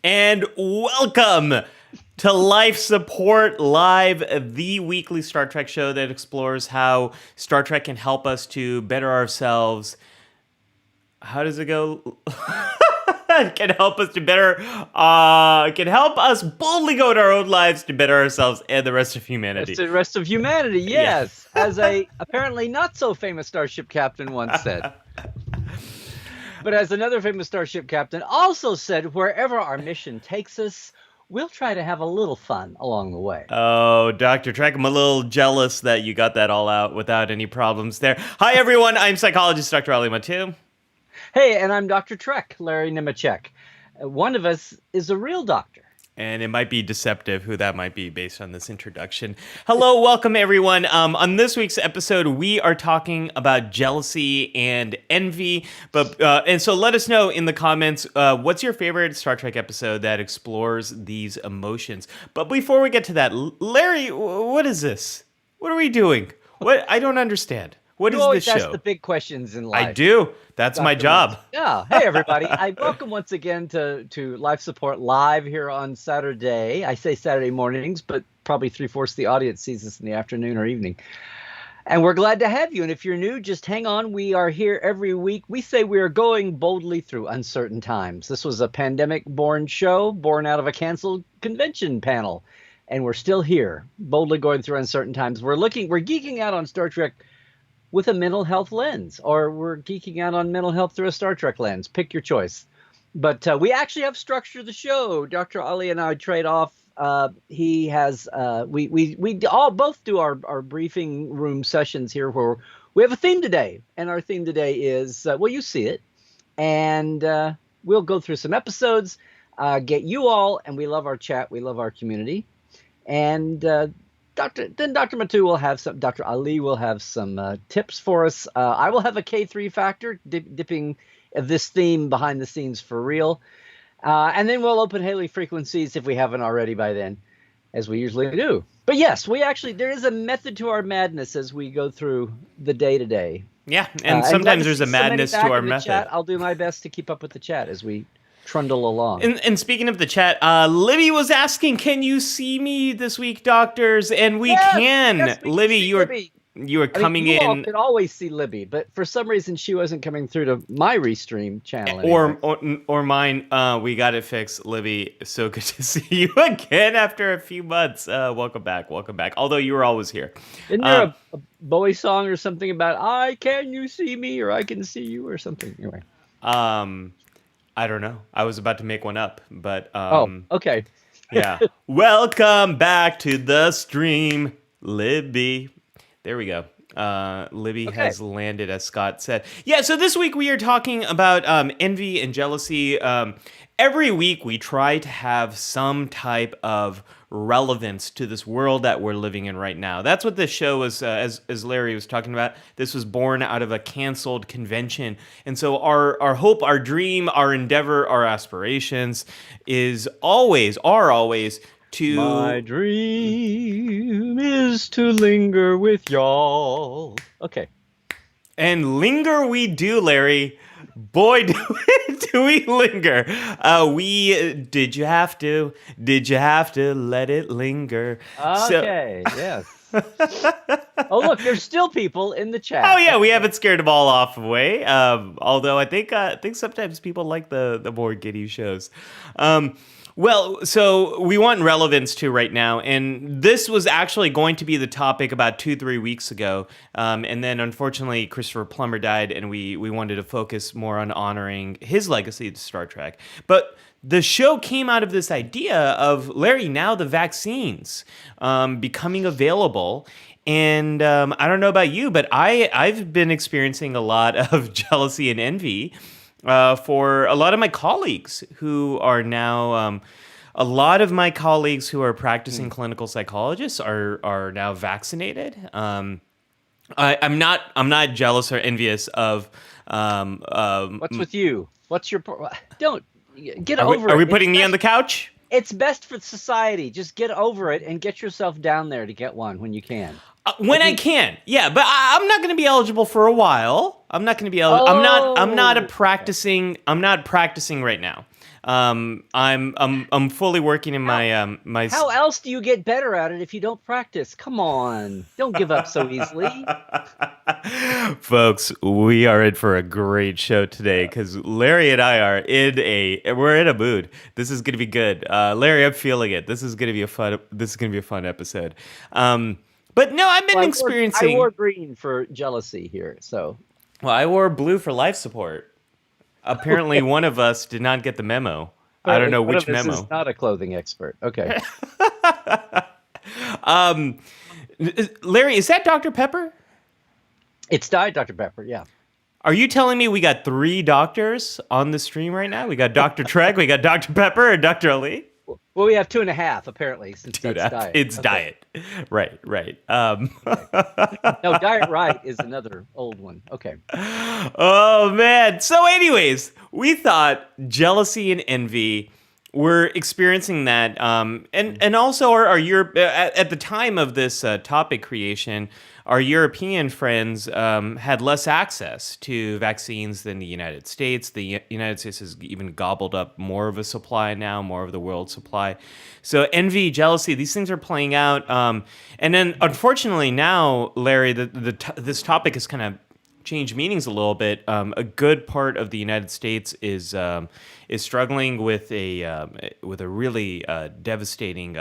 And welcome to Life Support Live, the weekly Star Trek show that explores how Star Trek can help us to better ourselves. How does it go? Can help us to better, can help us boldly go to our own lives to better ourselves and the rest of humanity. The rest of humanity, yes. Yeah. As a apparently not so famous starship captain once said. But as another famous starship captain also said, wherever our mission takes us, we'll try to have a little fun along the way. Oh, Dr. Trek, I'm a little jealous that you got that all out without any problems there. Hi, everyone. I'm psychologist Dr. Mattu. Hey, and I'm Dr. Trek, Larry Nemecek. One of us is a real doctor. And it might be deceptive who that might be based on this introduction. Hello, welcome everyone. On this week's episode, we are talking about jealousy and envy. And so let us know in the comments, what's your favorite Star Trek episode that explores these emotions? But before we get to that, Larry, what is this? What are we doing? What? I don't understand. What is this show? That's the big questions in life. I do. That's my job. Yeah. Hey, everybody. I welcome once again to Life Support Live here on Saturday. I say Saturday mornings, but probably 3/4 the audience sees us in the afternoon or evening. And we're glad to have you. And if you're new, just hang on. We are here every week. We say we are going boldly through uncertain times. This was a pandemic-born show, born out of a canceled convention panel. And we're still here, boldly going through uncertain times. We're geeking out on Star Trek with a mental health lens, or we're geeking out on mental health through a Star Trek lens. Pick your choice. But we actually have structured the show. Dr. Ali and I trade off. He has, we all both do our briefing room sessions here where we have a theme today. And our theme today is, well, you see it. And we'll go through some episodes, get you all, and we love our chat. We love our community. And Dr. Mattu will have some, Dr. Ali will have some tips for us. I will have a K3 factor, dipping this theme behind the scenes for real. And then we'll open Haley frequencies if we haven't already by then, as we usually do. But yes, there is a method to our madness as we go through the day to day. Yeah, and sometimes there's a madness to our method. Chat. I'll do my best to keep up with the chat as we trundle along. And speaking of the chat, Libby was asking, "Can you see me this week, doctors?" And we can. Yes, Libby, you are coming in. You all could always see Libby, but for some reason she wasn't coming through to my restream channel. Or mine. We got it fixed, Libby. So good to see you again after a few months. Welcome back. Although you were always here. Isn't there a Bowie song or something about can you see me or I can see you or something? Anyway. I don't know. I was about to make one up, but okay. Yeah. Welcome back to the stream, Libby. There we go. Libby has landed, as Scott said. Yeah, so this week we are talking about envy and jealousy. Every week we try to have some type of relevance to this world that we're living in right now. That's what this show was, as Larry was talking about. This was born out of a canceled convention. And so our hope, our dream, our endeavor, our aspirations are always to... My dream is to linger with y'all. Okay. And linger we do, Larry. Boy, do we linger. Did you have to let it linger? Okay, yes. Oh, look, there's still people in the chat. Oh, yeah, we haven't scared them all off away. Although I think sometimes people like the more giddy shows. Well, so we want relevance to right now, and this was actually going to be the topic about 2-3 weeks ago, and then unfortunately Christopher Plummer died, and we wanted to focus more on honoring his legacy to Star Trek. But the show came out of this idea of, Larry, now the vaccines becoming available, And I don't know about you, but I've been experiencing a lot of jealousy and envy for a lot of my colleagues who are now. A lot of my colleagues who are practicing clinical psychologists are now vaccinated. I'm not jealous or envious of. What's with you? What's your don't get Are we, over are it. we putting me on the couch? It's best for society. Just get over it and get yourself down there to get one when you can. When I can, yeah, but I'm not going to be eligible for a while. I'm not going to be eligible. I'm not a practicing. I'm not practicing right now. I'm fully working in my. How else do you get better at it if you don't practice? Come on, don't give up so easily. Folks, we are in for a great show today because Larry and I are we're in a mood. This is going to be good. Larry, I'm feeling it. This is going to be a fun episode. But no, I've been experiencing. I wore green for jealousy here, so. Well, I wore blue for life support. Apparently, one of us did not get the memo. I don't know which memo. Is not a clothing expert. Okay. Larry, is that Dr. Pepper? It's Diet Dr. Pepper, yeah. Are you telling me we got 3 doctors on the stream right now? We got Dr. Trek, we got Dr. Pepper, and Dr. Ali? Well, we have 2.5 apparently, since that's diet. It's okay. Diet. Right. Okay. No, Diet Right is another old one. Okay. Oh, man. So anyways, we thought jealousy and envy, we're experiencing that. And also our at the time of this topic creation, our European friends had less access to vaccines than the United States. The United States has even gobbled up more of a supply now, more of the world's supply. So envy, jealousy, these things are playing out. And then, unfortunately, now, Larry, this topic has kind of changed meanings a little bit. A good part of the United States is struggling with a really devastating.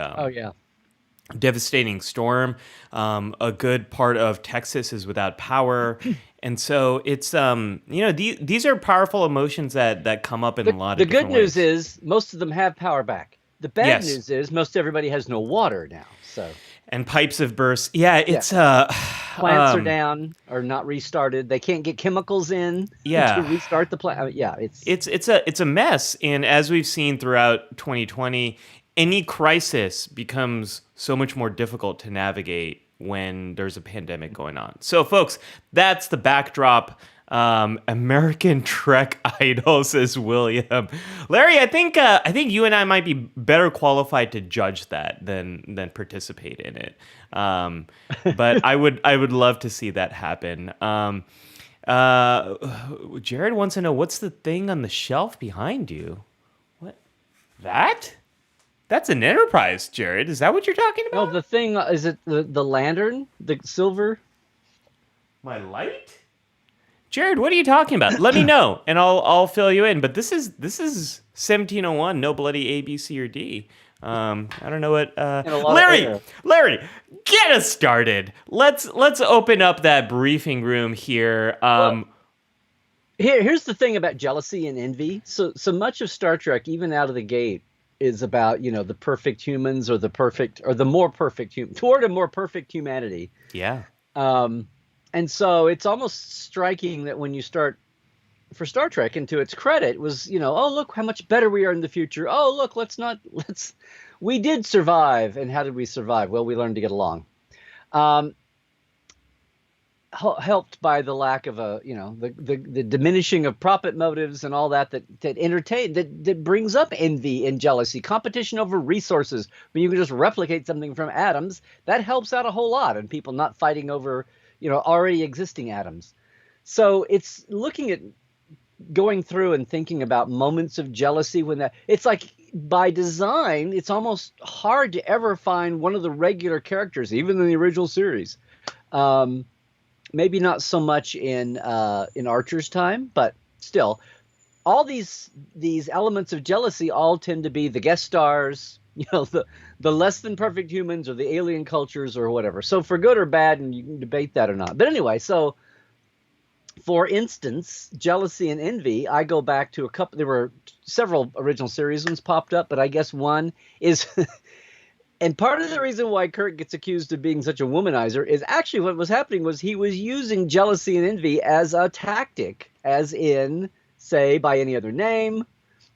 Devastating storm. A good part of Texas is without power. And so it's, these are powerful emotions that come up in a lot of different ways. The good news is most of them have power back. The bad news is most everybody has no water now. So. And pipes have burst. Yeah, it's plants are down or not restarted. They can't get chemicals in to restart the plant. It's a mess. And as we've seen throughout 2020, any crisis becomes so much more difficult to navigate when there's a pandemic going on. So, folks, that's the backdrop. American Trek idol, says William. Larry, I think you and I might be better qualified to judge that than participate in it. But I would love to see that happen. Jared wants to know, what's the thing on the shelf behind you? What? That? That's an Enterprise, Jared. Is that what you're talking about? No, the thing, is it the lantern? The silver? My light? Jared, what are you talking about? Let me know, and I'll fill you in. But this is 1701, no bloody A, B, C, or D. I don't know what. Larry, get us started. Let's open up that briefing room here. Here's the thing about jealousy and envy. So much of Star Trek, even out of the gate, is about the perfect humans or the more perfect toward a more perfect humanity. Yeah. And so it's almost striking that when you start for Star Trek, and to its credit was, oh, look how much better we are in the future. Oh, look, we did survive. And how did we survive? Well, we learned to get along. Helped by the lack of the diminishing of profit motives and all that entertain, that brings up envy and jealousy, competition over resources. When you can just replicate something from atoms, that helps out a whole lot, and people not fighting over already existing atoms. So it's looking at going through and thinking about moments of jealousy it's like by design, it's almost hard to ever find one of the regular characters, even in the original series. Maybe not so much in Archer's time, but still, all these elements of jealousy all tend to be the guest stars, the less than perfect humans or the alien cultures or whatever. So for good or bad, and you can debate that or not. But anyway, so for instance, jealousy and envy, I go back to there were several original series ones popped up, but I guess one is And part of the reason why Kirk gets accused of being such a womanizer is actually what was happening was he was using jealousy and envy as a tactic, as in, say, by any other name,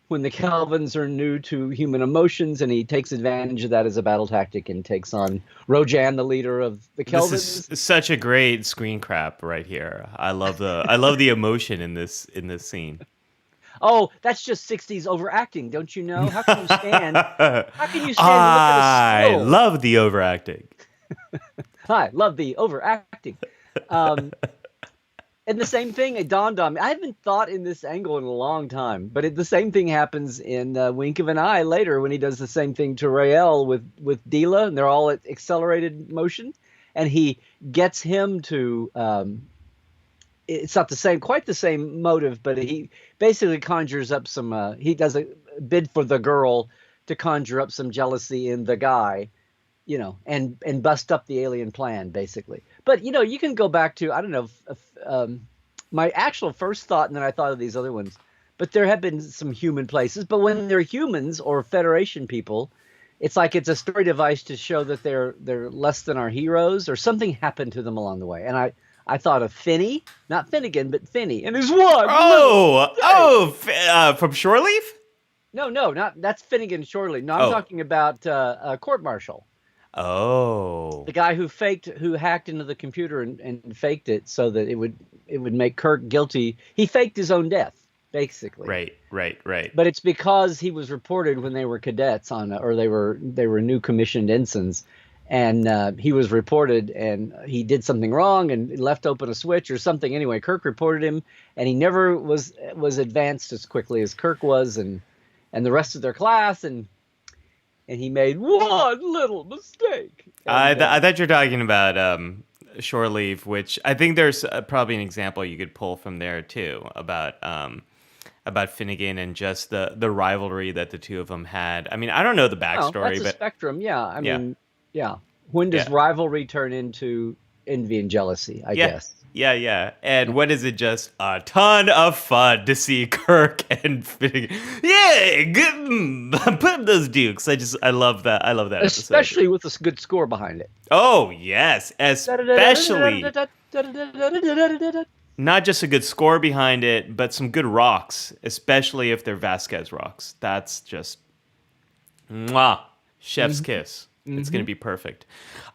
when the Kelvins are new to human emotions, and he takes advantage of that as a battle tactic and takes on Rojan, the leader of the Kelvins. This is such a great screen crap right here. I love the emotion in this scene. Oh, that's just 60s overacting, don't you know? How can you stand? How can you stand I and look at a scroll? love the overacting. I love the overacting. And the same thing, it dawned on me. I haven't thought in this angle in a long time, but the same thing happens in Wink of an Eye later when he does the same thing to Rael with Dila, and they're all at accelerated motion, and he gets him to. It's not quite the same motive, but he basically conjures up some. He does a bid for the girl to conjure up some jealousy in the guy, and bust up the alien plan, basically. But you can go back to, I don't know, my actual first thought, and then I thought of these other ones. But there have been some human places. But when they're humans or Federation people, it's like it's a story device to show that they're less than our heroes, or something happened to them along the way. And I thought of Finney, not Finnegan, but Finney and his wife. From Shore Leave? No, not that's Finnegan Shorely. No, I'm talking about Court Martial. Oh, the guy who hacked into the computer and faked it so that it would make Kirk guilty. He faked his own death, basically. Right. But it's because he was reported when they were cadets or they were new commissioned ensigns, and he was reported and he did something wrong and left open a switch or something. Anyway, Kirk reported him, and he never was advanced as quickly as Kirk was and the rest of their class, and he made one little mistake. I thought you were talking about Shore Leave, which I think there's probably an example you could pull from there too about Finnegan and just the rivalry that the two of them had. I mean, I don't know the backstory, that's a spectrum. Yeah, I mean, yeah. When does rivalry turn into envy and jealousy? I guess. Yeah. And when is it just a ton of fun to see Kirk and Finnegan? Yeah, put up those dukes. I love that. I love that especially episode. with a good score behind it. Oh yes, especially not just a good score behind it, but some good rocks, especially if they're Vasquez rocks. That's just chef's kiss. It's going to be perfect.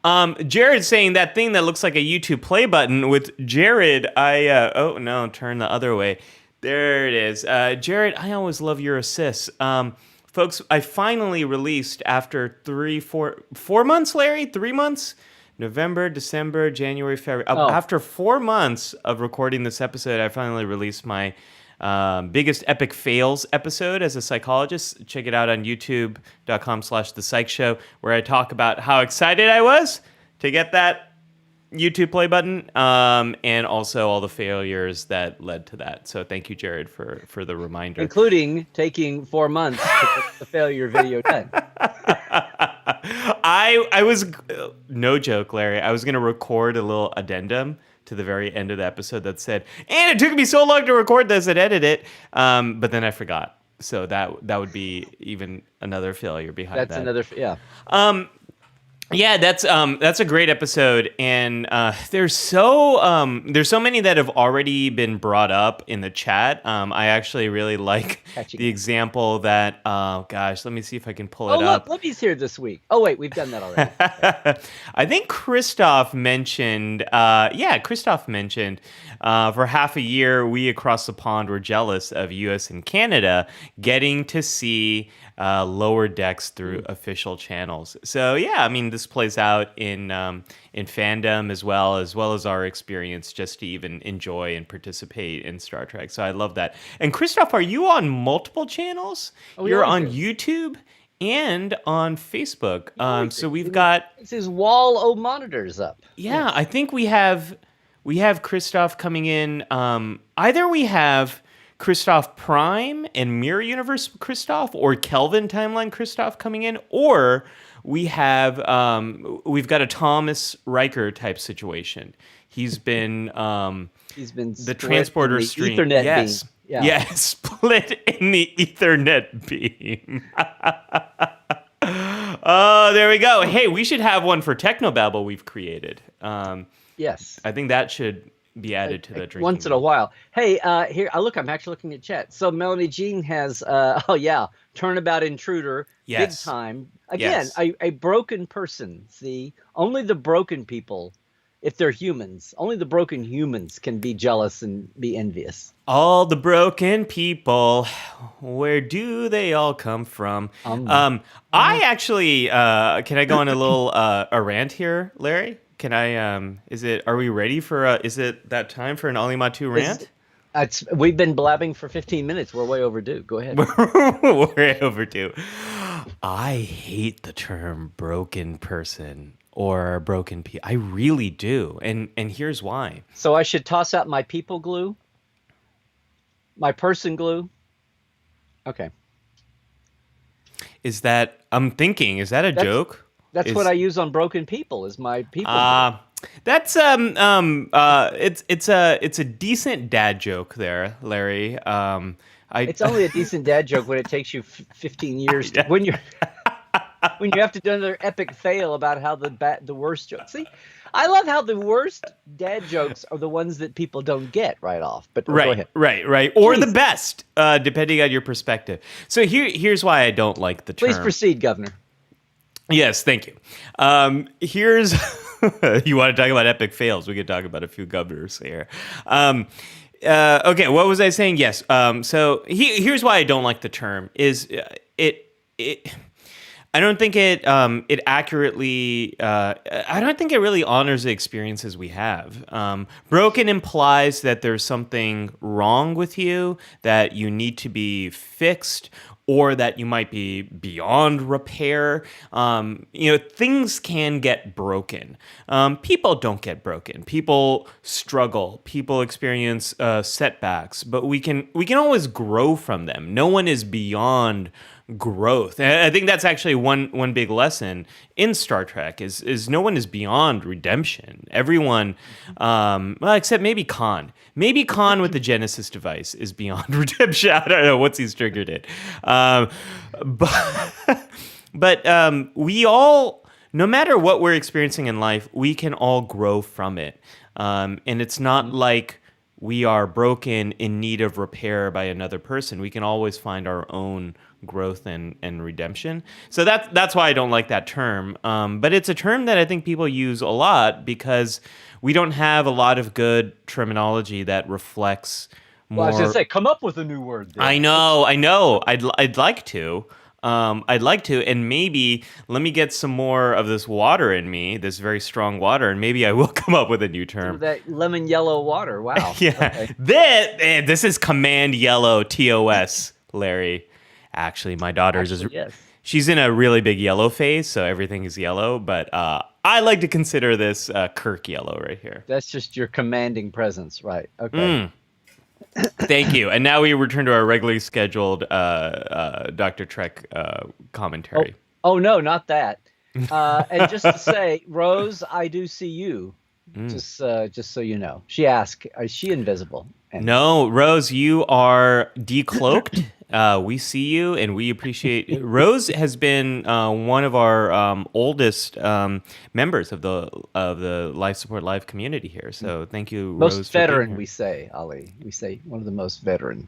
Jared's saying that thing that looks like a YouTube play button with Jared. Turn the other way. There it is. Jared, I always love your assists. Folks, I finally released after 4 months, Larry? 3 months? November, December, January, February. After 4 months of recording this episode, I finally released my biggest epic fails episode as a psychologist. Check it out on youtube.com/The Psych Show, where I talk about how excited I was to get that YouTube play button, and also all the failures that led to that. So thank you, Jared, for the reminder. Including taking 4 months to get the failure video done. I was, no joke, Larry, I was going to record a little addendum to the very end of the episode that said, and it took me so long to record this and edit it, but then I forgot. So that would be even another failure behind that. That's another, yeah. Yeah, that's a great episode, and there's so many that have already been brought up in the chat. I actually really like the example that let me see if I can pull it up. Oh, look, Libby's here this week. Oh wait, we've done that already. I think Christoph mentioned. Christoph mentioned for half a year we across the pond were jealous of U.S. and Canada getting to see lower decks through official channels. So yeah, I mean this plays out in fandom as well as our experience just to even enjoy and participate in Star Trek. So I love that. And Christoph, are you on multiple channels? You're on YouTube and on Facebook. So we've got it's his wall o' monitors up. Yeah, I think we have Christoph coming in. Either we have Christoph Prime and Mirror Universe Christoph, or Kelvin Timeline Christoph coming in, or we've got a Thomas Riker type situation. He's been the transporter stream. Ethernet yes. beam. Yeah. Yes, split in the Ethernet beam. Oh, there we go. Hey, we should have one for Technobabble we've created. Yes. I think that should be added to the drinking. Once in a while. Hey, here, look, I'm actually looking at chat. So Melanie Jean has, turnabout intruder, Yes. big time. Again, Yes. a broken person. See, only the broken people, if they're humans, only the broken humans can be jealous and be envious. All the broken people, where do they all come from? I actually, can I go on a little a rant here, Larry? Can I? Are we ready for? Is it that time for an Ali Mattu rant? We've been blabbing for 15 minutes. We're way overdue. Go ahead. We're way overdue. I hate the term broken person or broken people. I really do, and here's why. So I should toss out my people glue, my person glue. Okay. Is that a joke? That's what I use on broken people. Is my people. That's it's a decent dad joke there, Larry. It's only a decent dad joke when it takes you 15 years when you have to do another epic fail about how the worst joke. See, I love how the worst dad jokes are the ones that people don't get right off. But go ahead. Right, or the best, depending on your perspective. So here's why I don't like the term. Please proceed, Governor. Yes, thank you. Here's you want to talk about epic fails? We could talk about a few governors here. Okay, what was I saying? Yes. So here's why I don't like the term. Is it? I don't think it accurately. I don't think it really honors the experiences we have. Broken implies that there's something wrong with you, that you need to be fixed, or that you might be beyond repair. Things can get broken. People don't get broken. People struggle. People experience setbacks, but we can always grow from them. No one is beyond growth. And I think that's actually one big lesson in Star Trek is no one is beyond redemption. Everyone, except maybe Khan. Maybe Khan with the Genesis device is beyond redemption. I don't know once he's triggered it. But we all, no matter what we're experiencing in life, we can all grow from it. And it's not like we are broken in need of repair by another person. We can always find our own growth and redemption. So that's why I don't like that term. But it's a term that I think people use a lot because we don't have a lot of good terminology that reflects more. Well, I was going to say, come up with a new word. There. I know. I'd like to. And maybe let me get some more of this water in me, this very strong water, and maybe I will come up with a new term. That lemon yellow water. Wow. Yeah. Okay. This is Command Yellow TOS, Larry. Actually, my daughter's she's in a really big yellow phase, so everything is yellow. But I like to consider this Kirk yellow right here. That's just your commanding presence, right? Okay. Thank you. And now we return to our regularly scheduled Dr. Trek commentary. Oh no, not that. And just to say, Rose, I do see you. Just so you know. She asked, is she invisible? And no, Rose, you are decloaked. We see you, and we appreciate. Rose has been one of our oldest members of the Life Support Live community here. So thank you, Rose. Most veteran, we say, Ali. We say one of the most veteran.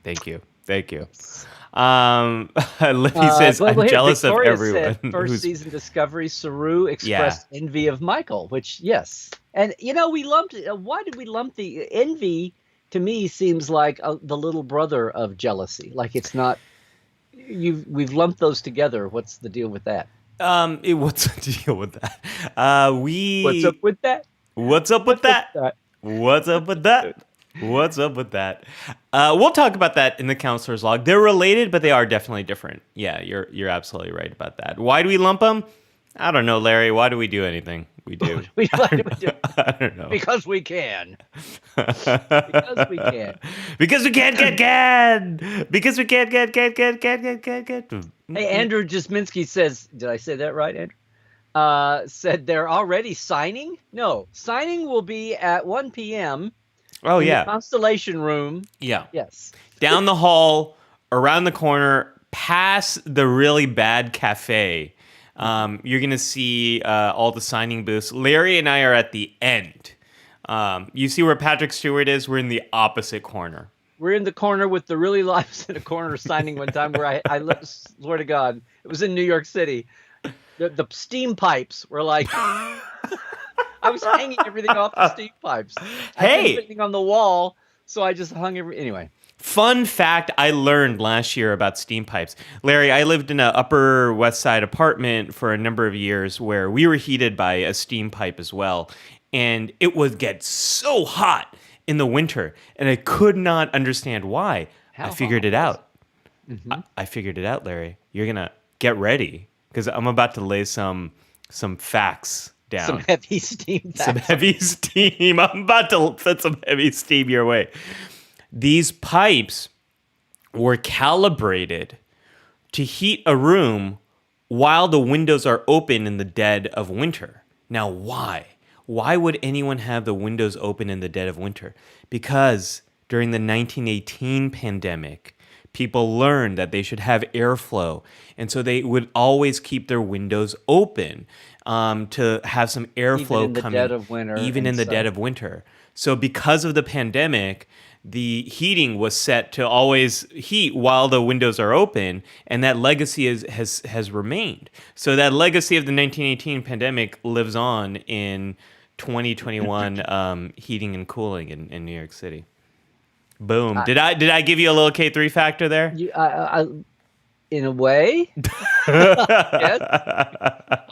Thank you. Libby says, I'm jealous of everyone. Said, first season Discovery, Saru expressed envy of Michael, which, yes. And, we lumped, why did we lump the envy? To me, seems like the little brother of jealousy. Like it's not. We've lumped those together. What's the deal with that? What's the deal with that? What's up with that? What's up with that? What's up with that? What's up with that? We'll talk about that in the counselor's log. They're related, but they are definitely different. Yeah, you're absolutely right about that. Why do we lump them? I don't know, Larry. Why do we do anything? We do. Why do we do? I don't know. Because we can. Because we can. Because we can't get. Because we can't get. Hey, Andrew Jasminski says, did I say that right, Andrew? Said they're already signing? No, signing will be at 1 p.m. Oh, in yeah. the Constellation Room. Yeah. Yes. Down the hall, around the corner, past the really bad cafe. You're going to see all the signing booths. Larry and I are at the end. You see where Patrick Stewart is? We're in the opposite corner. We're in the corner with the really lives in a corner signing one time where I swear to God, it was in New York City. The steam pipes were like, I was hanging everything off the steam pipes. I had everything on the wall, so I just hung anyway. Fun fact I learned last year about steam pipes. Larry, I lived in an Upper West Side apartment for a number of years where we were heated by a steam pipe as well. And it would get so hot in the winter, and I could not understand why. I figured it out. Mm-hmm. I figured it out, Larry. You're going to get ready, because I'm about to lay some facts down. Some heavy steam facts. Some heavy steam. I'm about to put some heavy steam your way. These pipes were calibrated to heat a room while the windows are open in the dead of winter. Now, why? Why would anyone have the windows open in the dead of winter? Because during the 1918 pandemic, people learned that they should have airflow. And so they would always keep their windows open to have some airflow coming. Dead of winter. Even in the dead of winter. So because of the pandemic, the heating was set to always heat while the windows are open, and that legacy has remained. So that legacy of the 1918 pandemic lives on in 2021 heating and cooling in New York City. Boom. Did I give you a little K3 factor there? In a way. Yes.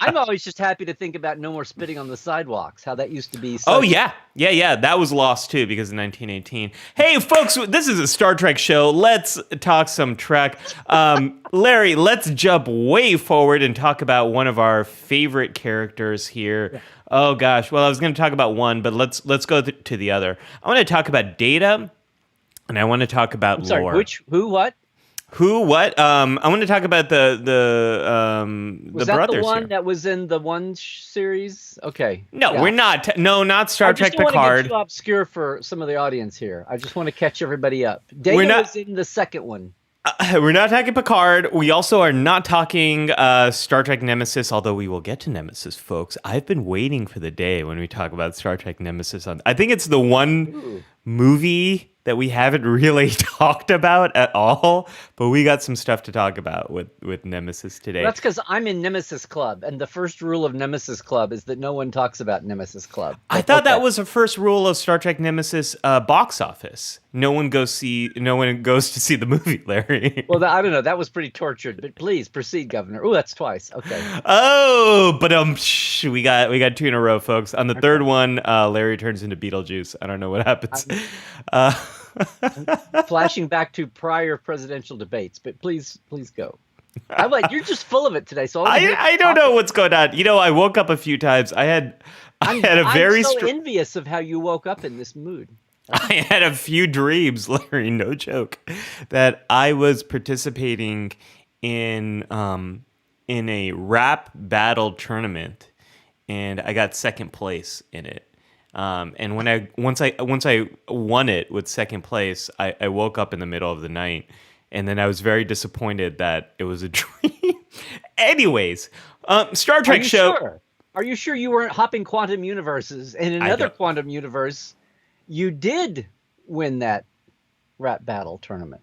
I'm always just happy to think about no more spitting on the sidewalks, how that used to be. Oh, yeah. Yeah. That was lost, too, because of 1918. Hey, folks, this is a Star Trek show. Let's talk some Trek. Larry, let's jump way forward and talk about one of our favorite characters here. Yeah. Oh, gosh. Well, I was going to talk about one, but let's go to the other. I want to talk about Data, and I want to talk about lore. Who, what? Who? What? I want to talk about the was that brothers. The one here. that was in the one series? Okay. No, we're not. No, not Star Trek Picard. I just want to get too obscure for some of the audience here. I just want to catch everybody up. Data was in the second one. We're not talking Picard. We also are not talking Star Trek Nemesis, although we will get to Nemesis, folks. I've been waiting for the day when we talk about Star Trek Nemesis. I think it's the one movie that we haven't really talked about at all, but we got some stuff to talk about with Nemesis today. That's because I'm in Nemesis Club, and the first rule of Nemesis Club is that no one talks about Nemesis Club. I thought that was the first rule of Star Trek Nemesis box office. No one goes to see the movie, Larry. Well, I don't know. That was pretty tortured, but please proceed, Governor. Oh, that's twice. Okay. Oh, but we got two in a row, folks. On the third one, Larry turns into Beetlejuice. I don't know what happens. Flashing back to prior presidential debates, but please go. You're just full of it today. So I don't know what's going on. I woke up a few times. I'm so envious of how you woke up in this mood. I had a few dreams, Larry, no joke, that I was participating in a rap battle tournament, and I got second place in it. And once I won it with second place, I woke up in the middle of the night, and then I was very disappointed that it was a dream. Anyways, Star Trek show. Sure? Are you sure you weren't hopping quantum universes? And in another quantum universe, you did win that rap battle tournament.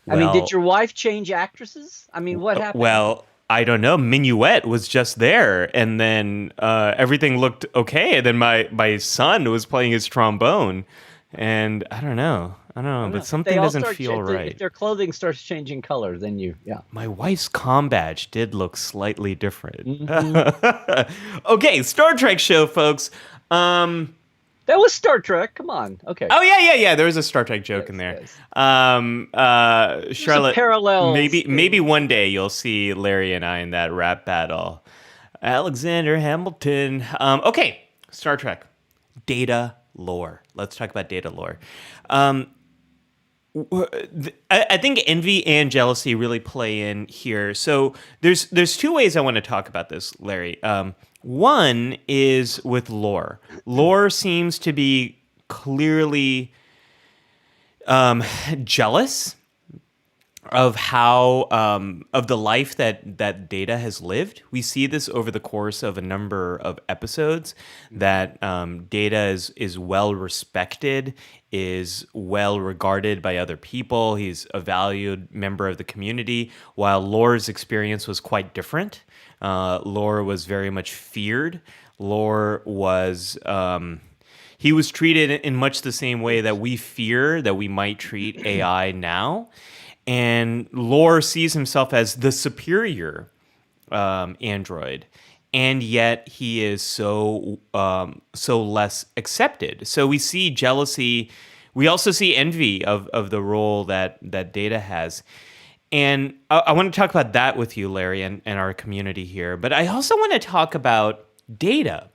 Well, I mean, did your wife change actresses? I mean, what happened? Well, I don't know. Minuet was just there, and then everything looked okay. And then my son was playing his trombone, and I don't know, but something doesn't feel right. If their clothing starts changing color, then My wife's comm badge did look slightly different. Mm-hmm. Okay, Star Trek show, folks. That was Star Trek. Come on. Okay. Oh yeah. There was a Star Trek joke in there. Yes. Charlotte, parallel. Maybe one day you'll see Larry and I in that rap battle. Alexander Hamilton. Okay, Star Trek. Data lore. Let's talk about data lore. I think envy and jealousy really play in here. So there's two ways I want to talk about this, Larry. One is with lore. Lore seems to be clearly jealous of how of the life that Data has lived. We see this over the course of a number of episodes that Data is well respected, is well regarded by other people. He's a valued member of the community, while Lore's experience was quite different. Lore was very much feared. Lore was he was treated in much the same way that we fear that we might treat AI now. And Lore sees himself as the superior android, and yet he is so less accepted. So we see jealousy. We also see envy of the role that Data has. And I want to talk about that with you, Larry, and our community here. But I also want to talk about Data.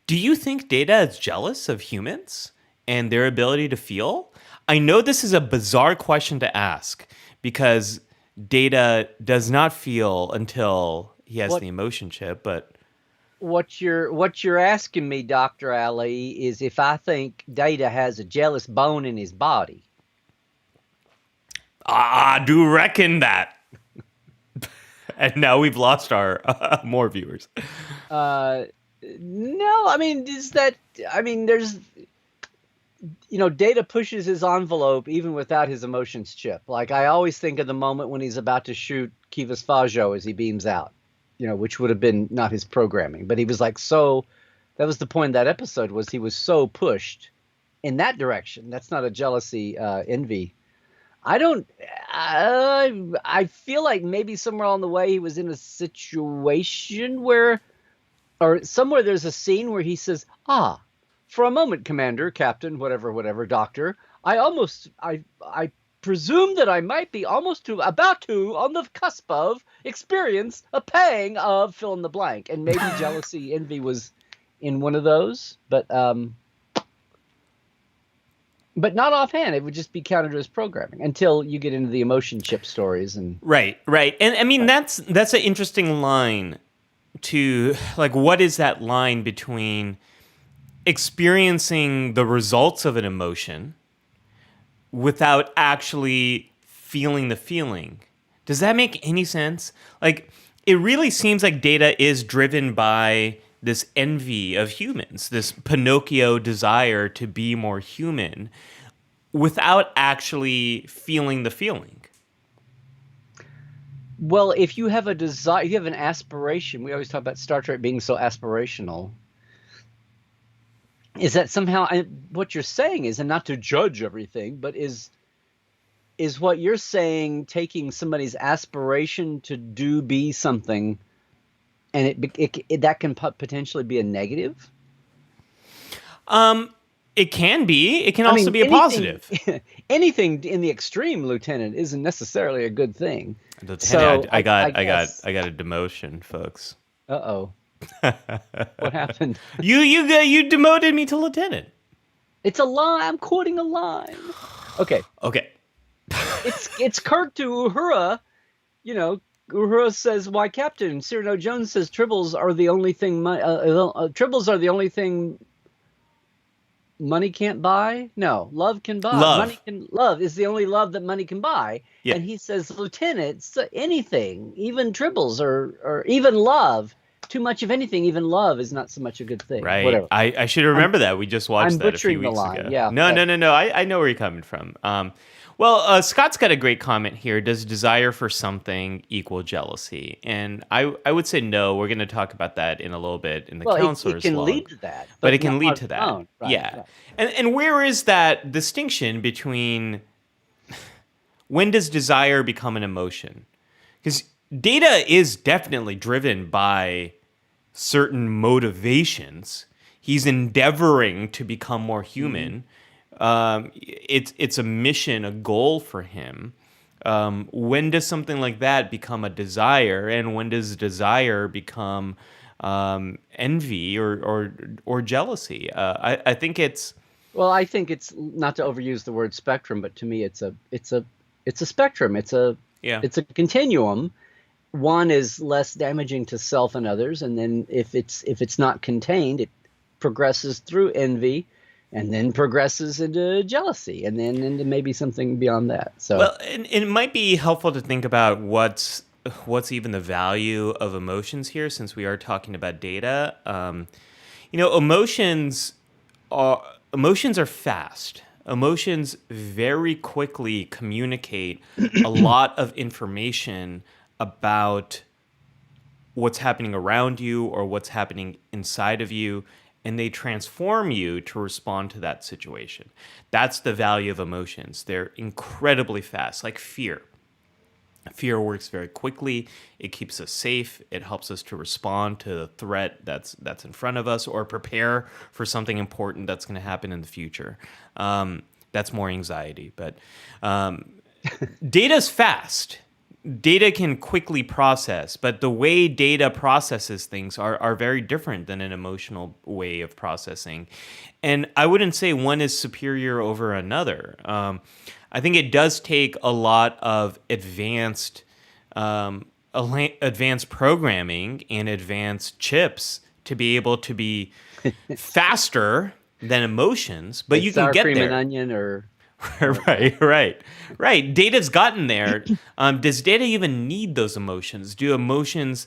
Do you think Data is jealous of humans and their ability to feel? I know this is a bizarre question to ask because Data does not feel until he has the emotion chip, but what you're asking me, Dr. Ali, is if I think Data has a jealous bone in his body. I do reckon that. And now we've lost our more viewers. No, I mean, there's, Data pushes his envelope even without his emotions chip. Like, I always think of the moment when he's about to shoot Kivas Fajo as he beams out, which would have been not his programming. But he was like, that was the point of that episode, was he was so pushed in that direction. That's not a jealousy, envy. I feel like maybe somewhere along the way he was in a situation where, or somewhere there's a scene where he says, for a moment, Commander, Captain, whatever, Doctor, I presume that I might be about to, on the cusp of, experience a pang of fill in the blank. And maybe jealousy, envy was in one of those, but not offhand. It would just be counted to his programming until you get into the emotion chip stories. And Right. And I mean, that's an interesting line to, like, what is that line between experiencing the results of an emotion without actually feeling the feeling? Does that make any sense? Like, it really seems like Data is driven by this envy of humans, this Pinocchio desire to be more human without actually feeling the feeling. Well, if you have a desire, you have an aspiration. We always talk about Star Trek being so aspirational. Is that somehow what you're saying is, and not to judge everything, but is what you're saying taking somebody's aspiration to be something, and that can potentially be a negative? It can be. It can also be a positive. Anything in the extreme, Lieutenant, isn't necessarily a good thing. So I got a demotion, folks. Uh-oh. What happened? You demoted me to lieutenant. It's a line. I'm quoting a line. Okay. It's Kirk to Uhura. Uhura says, "Why, Captain?" Cyrano Jones says, "Tribbles are the only thing. Tribbles are the only thing money can't buy. No, love can buy. Love is the only love that money can buy." Yeah. And he says, "Lieutenant, anything, even tribbles or even love." Too much of anything, even love, is not so much a good thing. Right. Whatever. I should remember that. We just watched that a few weeks ago. Yeah. No. I know where you're coming from. Scott's got a great comment here. Does desire for something equal jealousy? And I would say no. We're going to talk about that in a little bit in the counselor's log. It can lead to that. But it can lead to that. Right, yeah. Right. And where is that distinction between when does desire become an emotion? Because Data is definitely driven by certain motivations. He's endeavoring to become more human. It's a mission, a goal for him. When does something like that become a desire, and when does desire become envy or jealousy? I think it's. Well, I think it's, not to overuse the word spectrum, but to me it's a spectrum. It's a continuum. One is less damaging to self and others, and then if it's not contained, it progresses through envy, and then progresses into jealousy, and then into maybe something beyond that. So, well, and it might be helpful to think about what's even the value of emotions here, since we are talking about data. Emotions are fast. Emotions very quickly communicate a lot of information about what's happening around you or what's happening inside of you, and they transform you to respond to that situation. That's the value of emotions. They're incredibly fast, like fear. Fear works very quickly. It keeps us safe. It helps us to respond to the threat that's in front of us, or prepare for something important that's going to happen in the future. That's more anxiety. But data's fast. Data can quickly process, but the way data processes things are very different than an emotional way of processing. And I wouldn't say one is superior over another. I think it does take a lot of advanced programming and advanced chips to be able to be faster than emotions, but you can sour get cream there. and onion, or Right. Data's gotten there. Does data even need those emotions? Do emotions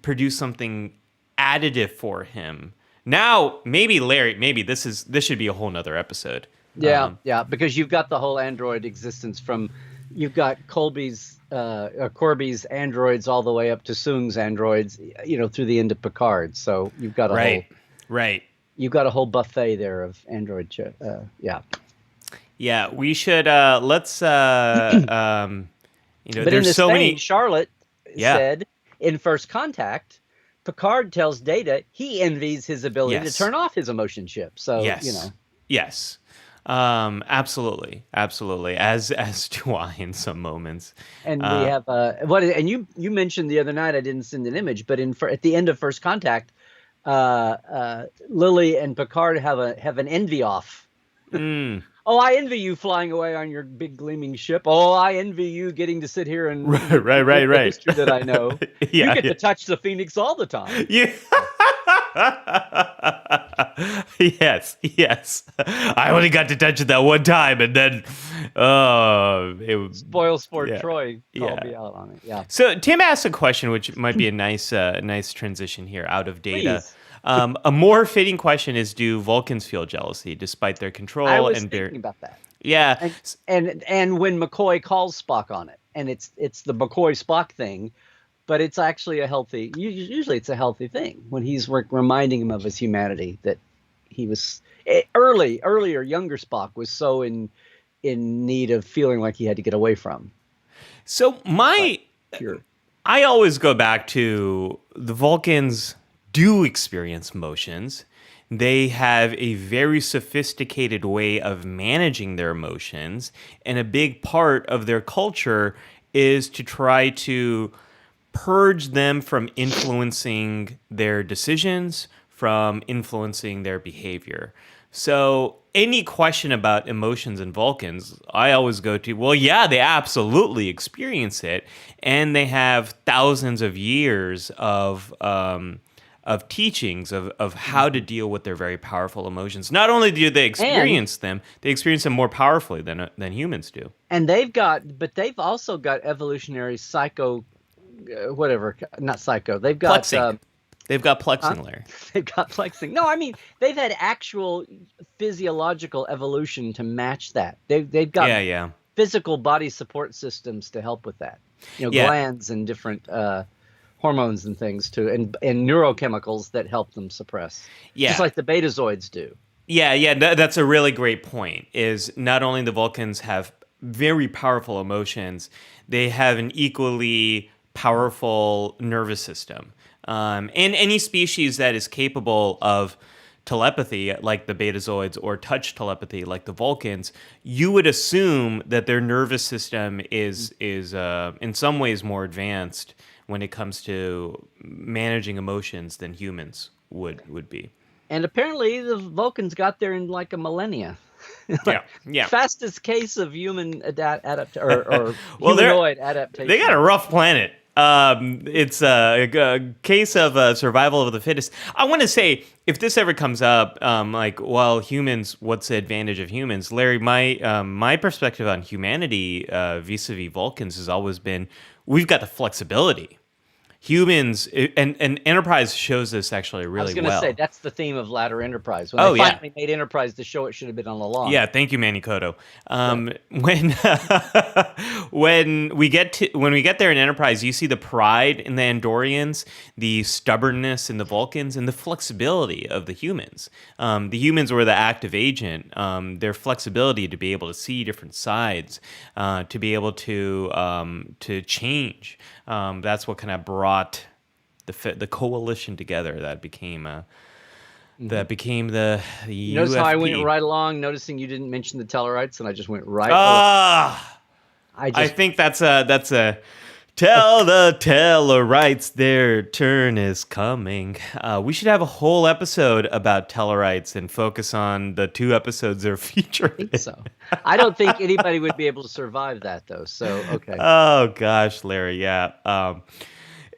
produce something additive for him? Now, maybe Larry, this should be a whole nother episode. Yeah, because you've got the whole Android existence you've got Corby's androids all the way up to Soong's androids, through the end of Picard. So you've got you've got a whole buffet there of android. Yeah, we should let's but there's so many. Charlotte said in First Contact, Picard tells Data he envies his ability to turn off his emotion chip. So Yes. Absolutely, as do I in some moments. And we have and you mentioned the other night, I didn't send an image, but at the end of First Contact, Lily and Picard have an envy off. Oh, I envy you flying away on your big gleaming ship. Oh, I envy you getting to sit here and right. The history that I know. You get to touch the Phoenix all the time. Yeah. Yes. I only got to touch it that one time, and then it was Spoil Sport Troy called me out on it. Yeah. So Tim asked a question, which might be a nice transition here out of data. Please. A more fitting question is: do Vulcans feel jealousy despite their control? I was thinking about that. Yeah, and when McCoy calls Spock on it, and it's the McCoy Spock thing, but it's actually usually it's a healthy thing when he's reminding him of his humanity, that he was earlier younger Spock was so in need of feeling like he had to get away from. So I always go back to the Vulcans do experience emotions. They have a very sophisticated way of managing their emotions, and a big part of their culture is to try to purge them from influencing their decisions, from influencing their behavior. So any question about emotions in Vulcans, I always go to, well, yeah, they absolutely experience it, and they have thousands of years of teachings of how to deal with their very powerful emotions. Not only do they experience them, they experience them more powerfully than humans do. And they've also got evolutionary not psycho. They've got plexing. They've got plexing, Larry. They've got plexing. No, I mean they've had actual physiological evolution to match that. They've got physical body support systems to help with that. Glands and different hormones and things too, and neurochemicals that help them suppress. Just like the betazoids do. That's a really great point. Is not only the Vulcans have very powerful emotions, they have an equally powerful nervous system. And any species that is capable of telepathy, like the Betazoids, or touch telepathy, like the Vulcans, you would assume that their nervous system is in some ways more advanced when it comes to managing emotions than humans would be. And apparently the Vulcans got there in like a millennia. Fastest case of human humanoid adaptation. They got a rough planet. It's a case of survival of the fittest. I want to say, if this ever comes up, like, well, humans, what's the advantage of humans? Larry, my perspective on humanity vis-a-vis Vulcans has always been, we've got the flexibility. Humans, and Enterprise shows this actually really well. I was going to say, that's the theme of later Enterprise. When they finally made Enterprise the show it should have been on along. Yeah, thank you, Manny Koto. When we get there in Enterprise, you see the pride in the Andorians, the stubbornness in the Vulcans, and the flexibility of the humans. The humans were the active agent. Their flexibility to be able to see different sides, to be able to change. That's what kind of brought the coalition together that became the Notice UFP. how I went right along, noticing you didn't mention the Tellarites, and I just went right. I think that's a tell the Tellarites their turn is coming. We should have a whole episode about Tellarites and focus on the 2 episodes they're featured. I think so. I don't think anybody would be able to survive that, though. So, okay. Oh gosh, Larry. Yeah.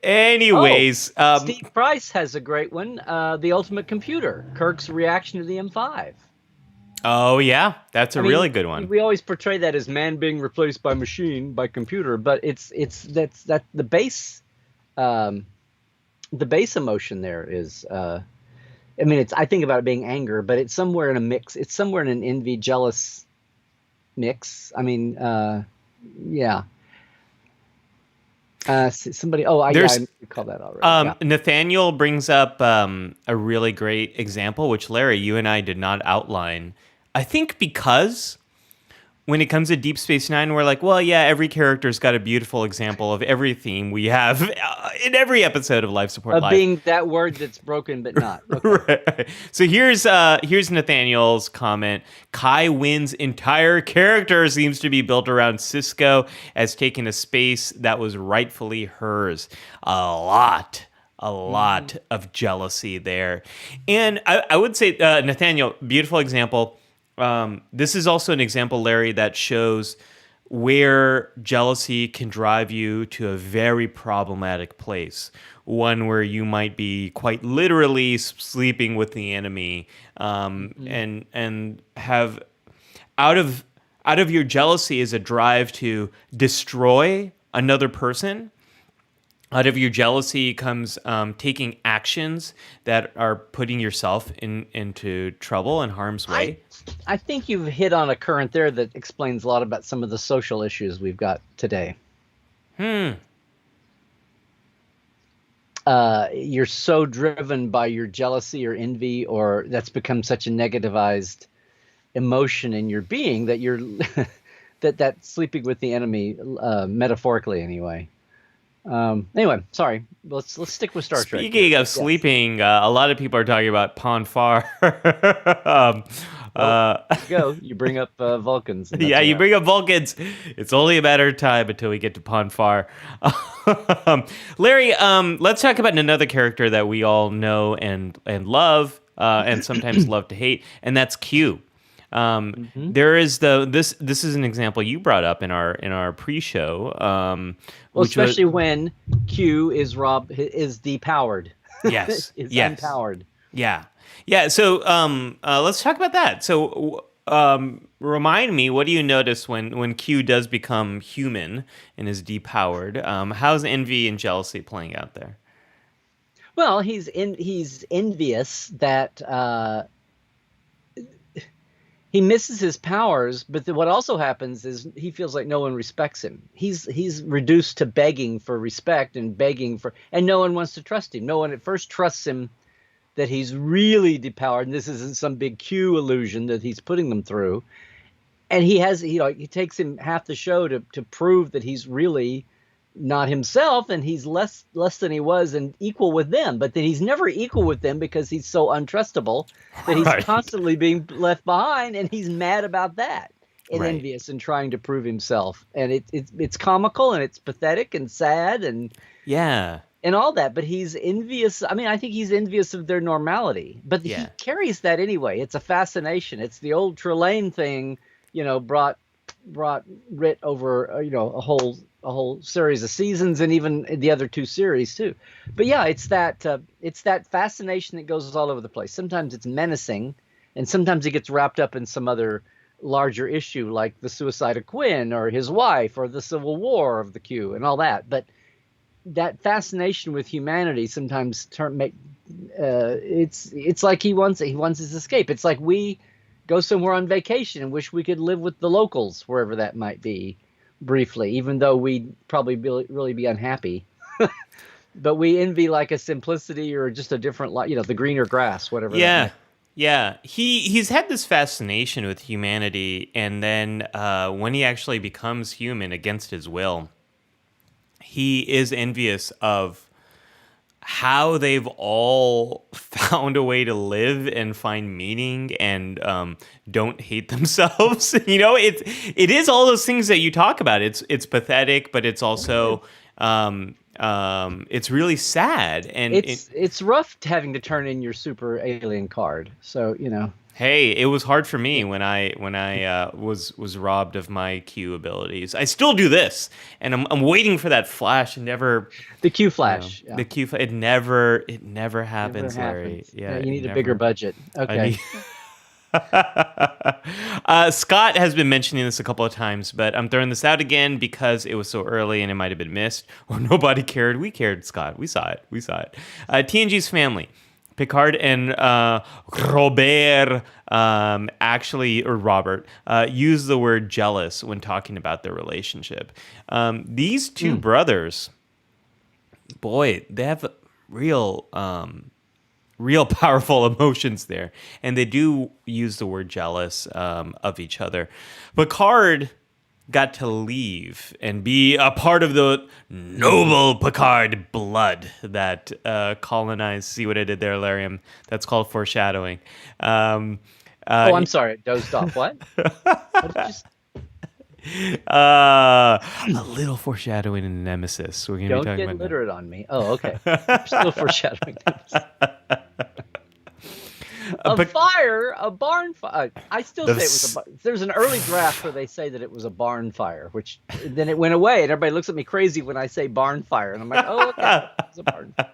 Anyways, Steve Price has a great one. The Ultimate Computer. Kirk's reaction to the M5. Oh yeah, that's a really good one. We always portray that as man being replaced by machine, by computer, but that's the base emotion there is. I think about it being anger, but it's somewhere in a mix. It's somewhere in an envy, jealous mix. Yeah. Somebody. I call that already. Nathaniel brings up a really great example, which Larry, you and I did not outline. I think because when it comes to Deep Space Nine, we're like, well, yeah, every character's got a beautiful example of every theme we have in every episode of Life Support Live. Being that word that's broken but not. Okay. Right. So here's Nathaniel's comment. Kai Wynn's entire character seems to be built around Sisko as taking a space that was rightfully hers. A lot of jealousy there. And I would say, Nathaniel, beautiful example. This is also an example, Larry, that shows where jealousy can drive you to a very problematic place. One where you might be quite literally sleeping with the enemy, and have out of your jealousy is a drive to destroy another person. Out of your jealousy comes taking actions that are putting yourself into trouble and harm's way. I think you've hit on a current there that explains a lot about some of the social issues we've got today. You're so driven by your jealousy or envy, or that's become such a negativized emotion in your being that you're that sleeping with the enemy, metaphorically anyway. Anyway, sorry. Let's stick with Star Trek. Speaking of sleeping, a lot of people are talking about Pon farr. Go. You bring up Vulcans. Yeah, you bring up Vulcans. It's only a matter of time until we get to Pon farr. Larry, let's talk about another character that we all know and love, and sometimes love to hate, and that's Q. There is this is an example you brought up in our pre-show. Especially when Q is depowered. Yes. is yes. unpowered. Yeah. Yeah. So let's talk about that. So remind me, what do you notice when Q does become human and is depowered? How's envy and jealousy playing out there? Well, he's envious that he misses his powers, but what also happens is he feels like no one respects him. He's reduced to begging for respect and no one wants to trust him. No one at first trusts him that he's really depowered, and this isn't some big Q illusion that he's putting them through. And he takes him half the show to prove that he's really not himself, and he's less than he was and equal with them, but that he's never equal with them because he's so untrustable that he's constantly being left behind, and he's mad about that and envious and trying to prove himself. And it's comical and it's pathetic and sad and all that, but he's envious. I mean, I think he's envious of their normality, but he carries that anyway. It's a fascination. It's the old Trelane thing, brought writ over a whole series of seasons, and even the other two series too. But yeah, it's that fascination that goes all over the place. Sometimes it's menacing, and sometimes it gets wrapped up in some other larger issue, like the suicide of Quinn or his wife or the Civil War of the Q and all that. But that fascination with humanity sometimes it's like he wants his escape. It's like we go somewhere on vacation and wish we could live with the locals wherever that might be briefly, even though we'd probably really be unhappy. But we envy like a simplicity or just a different life, the greener grass, whatever. Yeah. Yeah, he's had this fascination with humanity, and then when he actually becomes human against his will, he is envious of how they've all found a way to live and find meaning and don't hate themselves. It is all those things that you talk about. It's pathetic, but it's also it's really sad, and it's rough having to turn in your super alien card. So Hey, it was hard for me when I was robbed of my Q abilities. I still do this, and I'm waiting for that flash. And never the Q flash. The Q. It never happens, Larry. Yeah, you need a bigger budget. Okay. Scott has been mentioning this a couple of times, but I'm throwing this out again because it was so early and it might have been missed, or nobody cared. We cared, Scott. We saw it. TNG's family. Picard and Robert use the word jealous when talking about their relationship. These two brothers, boy, they have real powerful emotions there, and they do use the word jealous of each other. Picard got to leave and be a part of the noble Picard blood that colonized. See what I did there, Lariam? That's called foreshadowing. I'm sorry, it dozed off. What? A little foreshadowing in Nemesis. We're gonna Don't be talking get about literate on me. Oh, okay. We're still foreshadowing. A barn fire. I still say it was there's an early draft where they say that it was a barn fire, which then it went away, and everybody looks at me crazy when I say barn fire, and I'm like, oh, okay, it was a barn fire.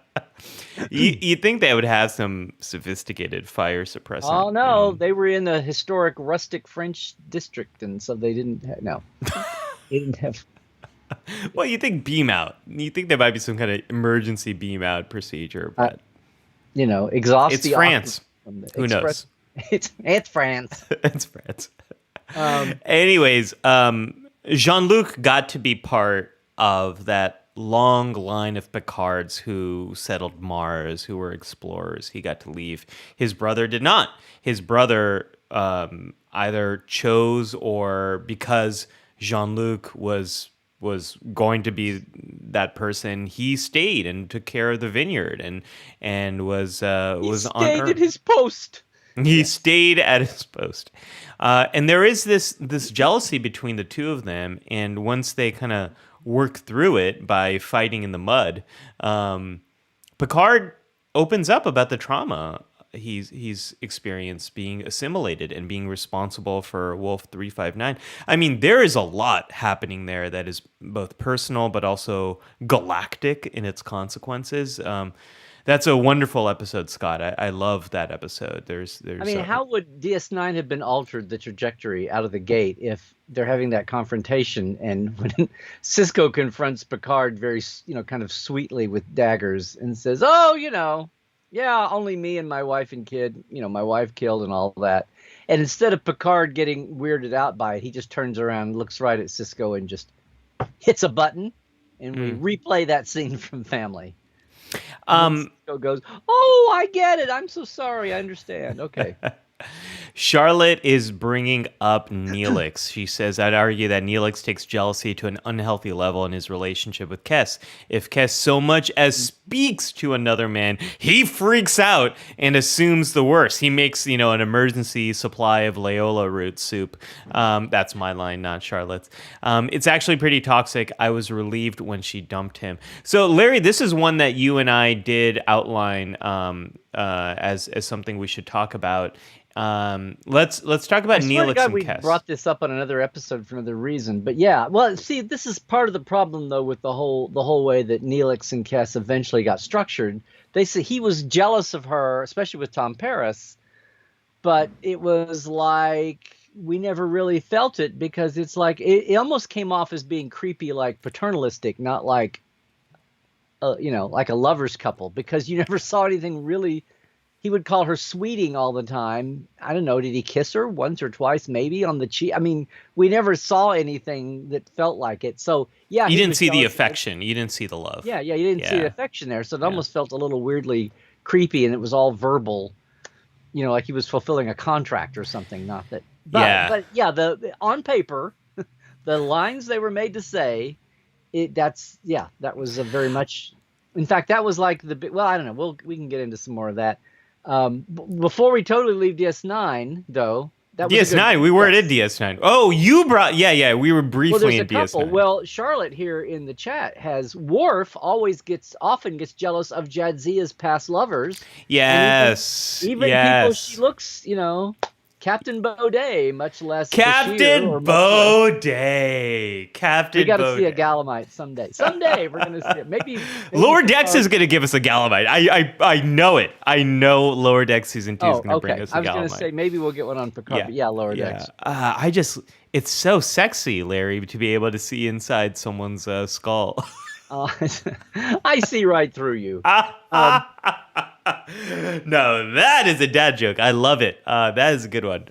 You'd think they would have some sophisticated fire suppressant. Oh no, they were in the historic rustic French district, and so they didn't. They didn't have. Well, you think beam out. You think there might be some kind of emergency beam out procedure, but exhaust. It's France. Who knows? It's France. It's France. Anyways, Jean-Luc got to be part of that long line of Picards who settled Mars, who were explorers. He got to leave. His brother did not. His brother either chose, or because Jean-Luc was going to be that person, he stayed and took care of the vineyard and was on Earth. At his post. He stayed at his post, and there is this jealousy between the two of them. And once they kind of work through it by fighting in the mud, Picard opens up about the trauma he's experienced being assimilated and being responsible for Wolf 359. I mean, there is a lot happening there that is both personal but also galactic in its consequences. That's a wonderful episode, Scott. I love that episode. How would DS9 have been altered, the trajectory out of the gate, if they're having that confrontation, and when Sisko confronts Picard very, kind of sweetly with daggers and says, "Oh, yeah, only me and my wife and kid, my wife killed and all that." And instead of Picard getting weirded out by it, he just turns around, looks right at Sisko, and just hits a button, and we replay that scene from Family. Sisko goes, "Oh, I get it. I'm so sorry. I understand. Okay." Charlotte is bringing up Neelix. She says, "I'd argue that Neelix takes jealousy to an unhealthy level in his relationship with Kes. If Kes so much as speaks to another man, he freaks out and assumes the worst. He makes, an emergency supply of Loyola root soup." That's my line, not Charlotte's. "It's actually pretty toxic. I was relieved when she dumped him." So, Larry, this is one that you and I did outline as something we should talk about. Let's talk about I swear to Neelix God, and we Kess. brought this up on another episode for another reason. But yeah, well, see, this is part of the problem though with the whole way that Neelix and Kess eventually got structured. They say he was jealous of her, especially with Tom Paris, but it was like we never really felt it because it's like it almost came off as being creepy, like paternalistic, not like like a lovers couple, because you never saw anything really. He would call her sweeting all the time. I don't know. Did he kiss her once or twice, maybe on the cheek? I mean, we never saw anything that felt like it. So yeah, You he didn't was see the jealous. affection. You didn't see the love. Yeah, you didn't see the Yeah. affection there, so it almost felt a little weirdly creepy, and it was all verbal. Like he was fulfilling a contract or something. Not that. But yeah, the on paper, the lines they were made to say, that was a very much. In fact, that was like well, I don't know. We can get into some more of that. Before we totally leave DS9, though, that was DS9. We weren't in DS9. Oh, you brought. Yeah. We were briefly in DS9. Couple. Well, Charlotte here in the chat has Worf often gets jealous of Jadzia's past lovers. Yes. Even people she looks, Captain Baudet, much less Bashir, or Baudet. Captain. We got to see a Galamite someday. Someday we're gonna see it. Maybe Lower Decks is gonna give us a Galamite. I know it. I know Lower Decks season 2 is gonna bring us a Galamite. I was gonna say maybe we'll get one on Picard. Yeah, Lower Decks. It's so sexy, Larry, to be able to see inside someone's skull. I see right through you. No, that is a dad joke. I love it. That is a good one.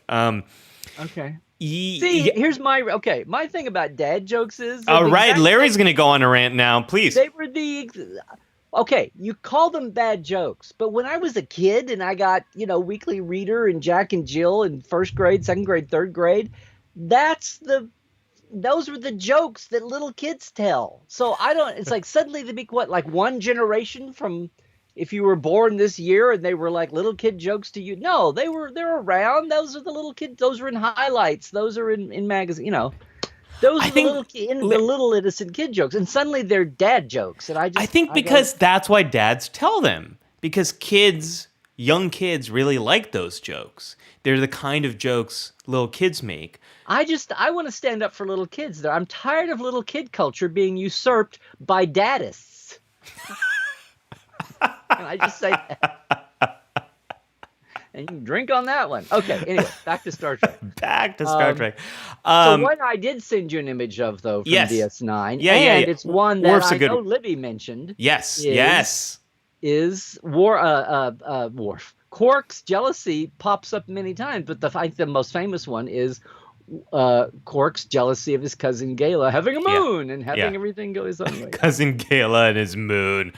Okay. Here's my thing about dad jokes is. All right, Larry's going to go on a rant now. Please. They were you call them bad jokes, but when I was a kid and I got, Weekly Reader and Jack and Jill in first grade, second grade, third grade, those were the jokes that little kids tell. So it's like suddenly they be like one generation from if you were born this year and they were like little kid jokes to you. No, they're around. Those are the little kids. Those are in highlights. Those are in magazine, Those are the little innocent kid jokes. And suddenly they're dad jokes. And I think because that's why dads tell them. Because young kids really like those jokes. They're the kind of jokes little kids make. I want to stand up for little kids there. I'm tired of little kid culture being usurped by daddists. Can I just say that? And you can drink on that one. Okay, anyway, back to Star Trek. So one I did send you an image of, though, from DS9. Yeah. It's one that I know Libby mentioned. Yes. Is Worf. Quark's jealousy pops up many times, but I think the most famous one is Quark's jealousy of his cousin Gala having a moon and having everything go his own way. Cousin Gala and his moon.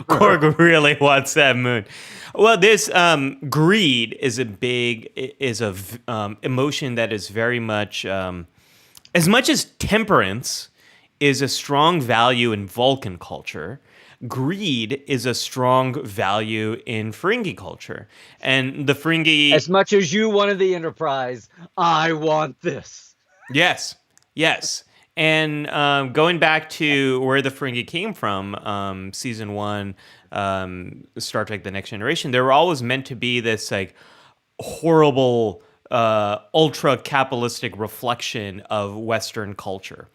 Quark really wants that moon. Well, this greed is a emotion that is very much as much as temperance is a strong value in Vulcan culture. Greed is a strong value in Ferengi culture. And the Ferengi... As much as you wanted the Enterprise, I want this. Yes. And going back to where the Ferengi came from, season 1, Star Trek The Next Generation, they were always meant to be this like horrible, ultra-capitalistic reflection of Western culture.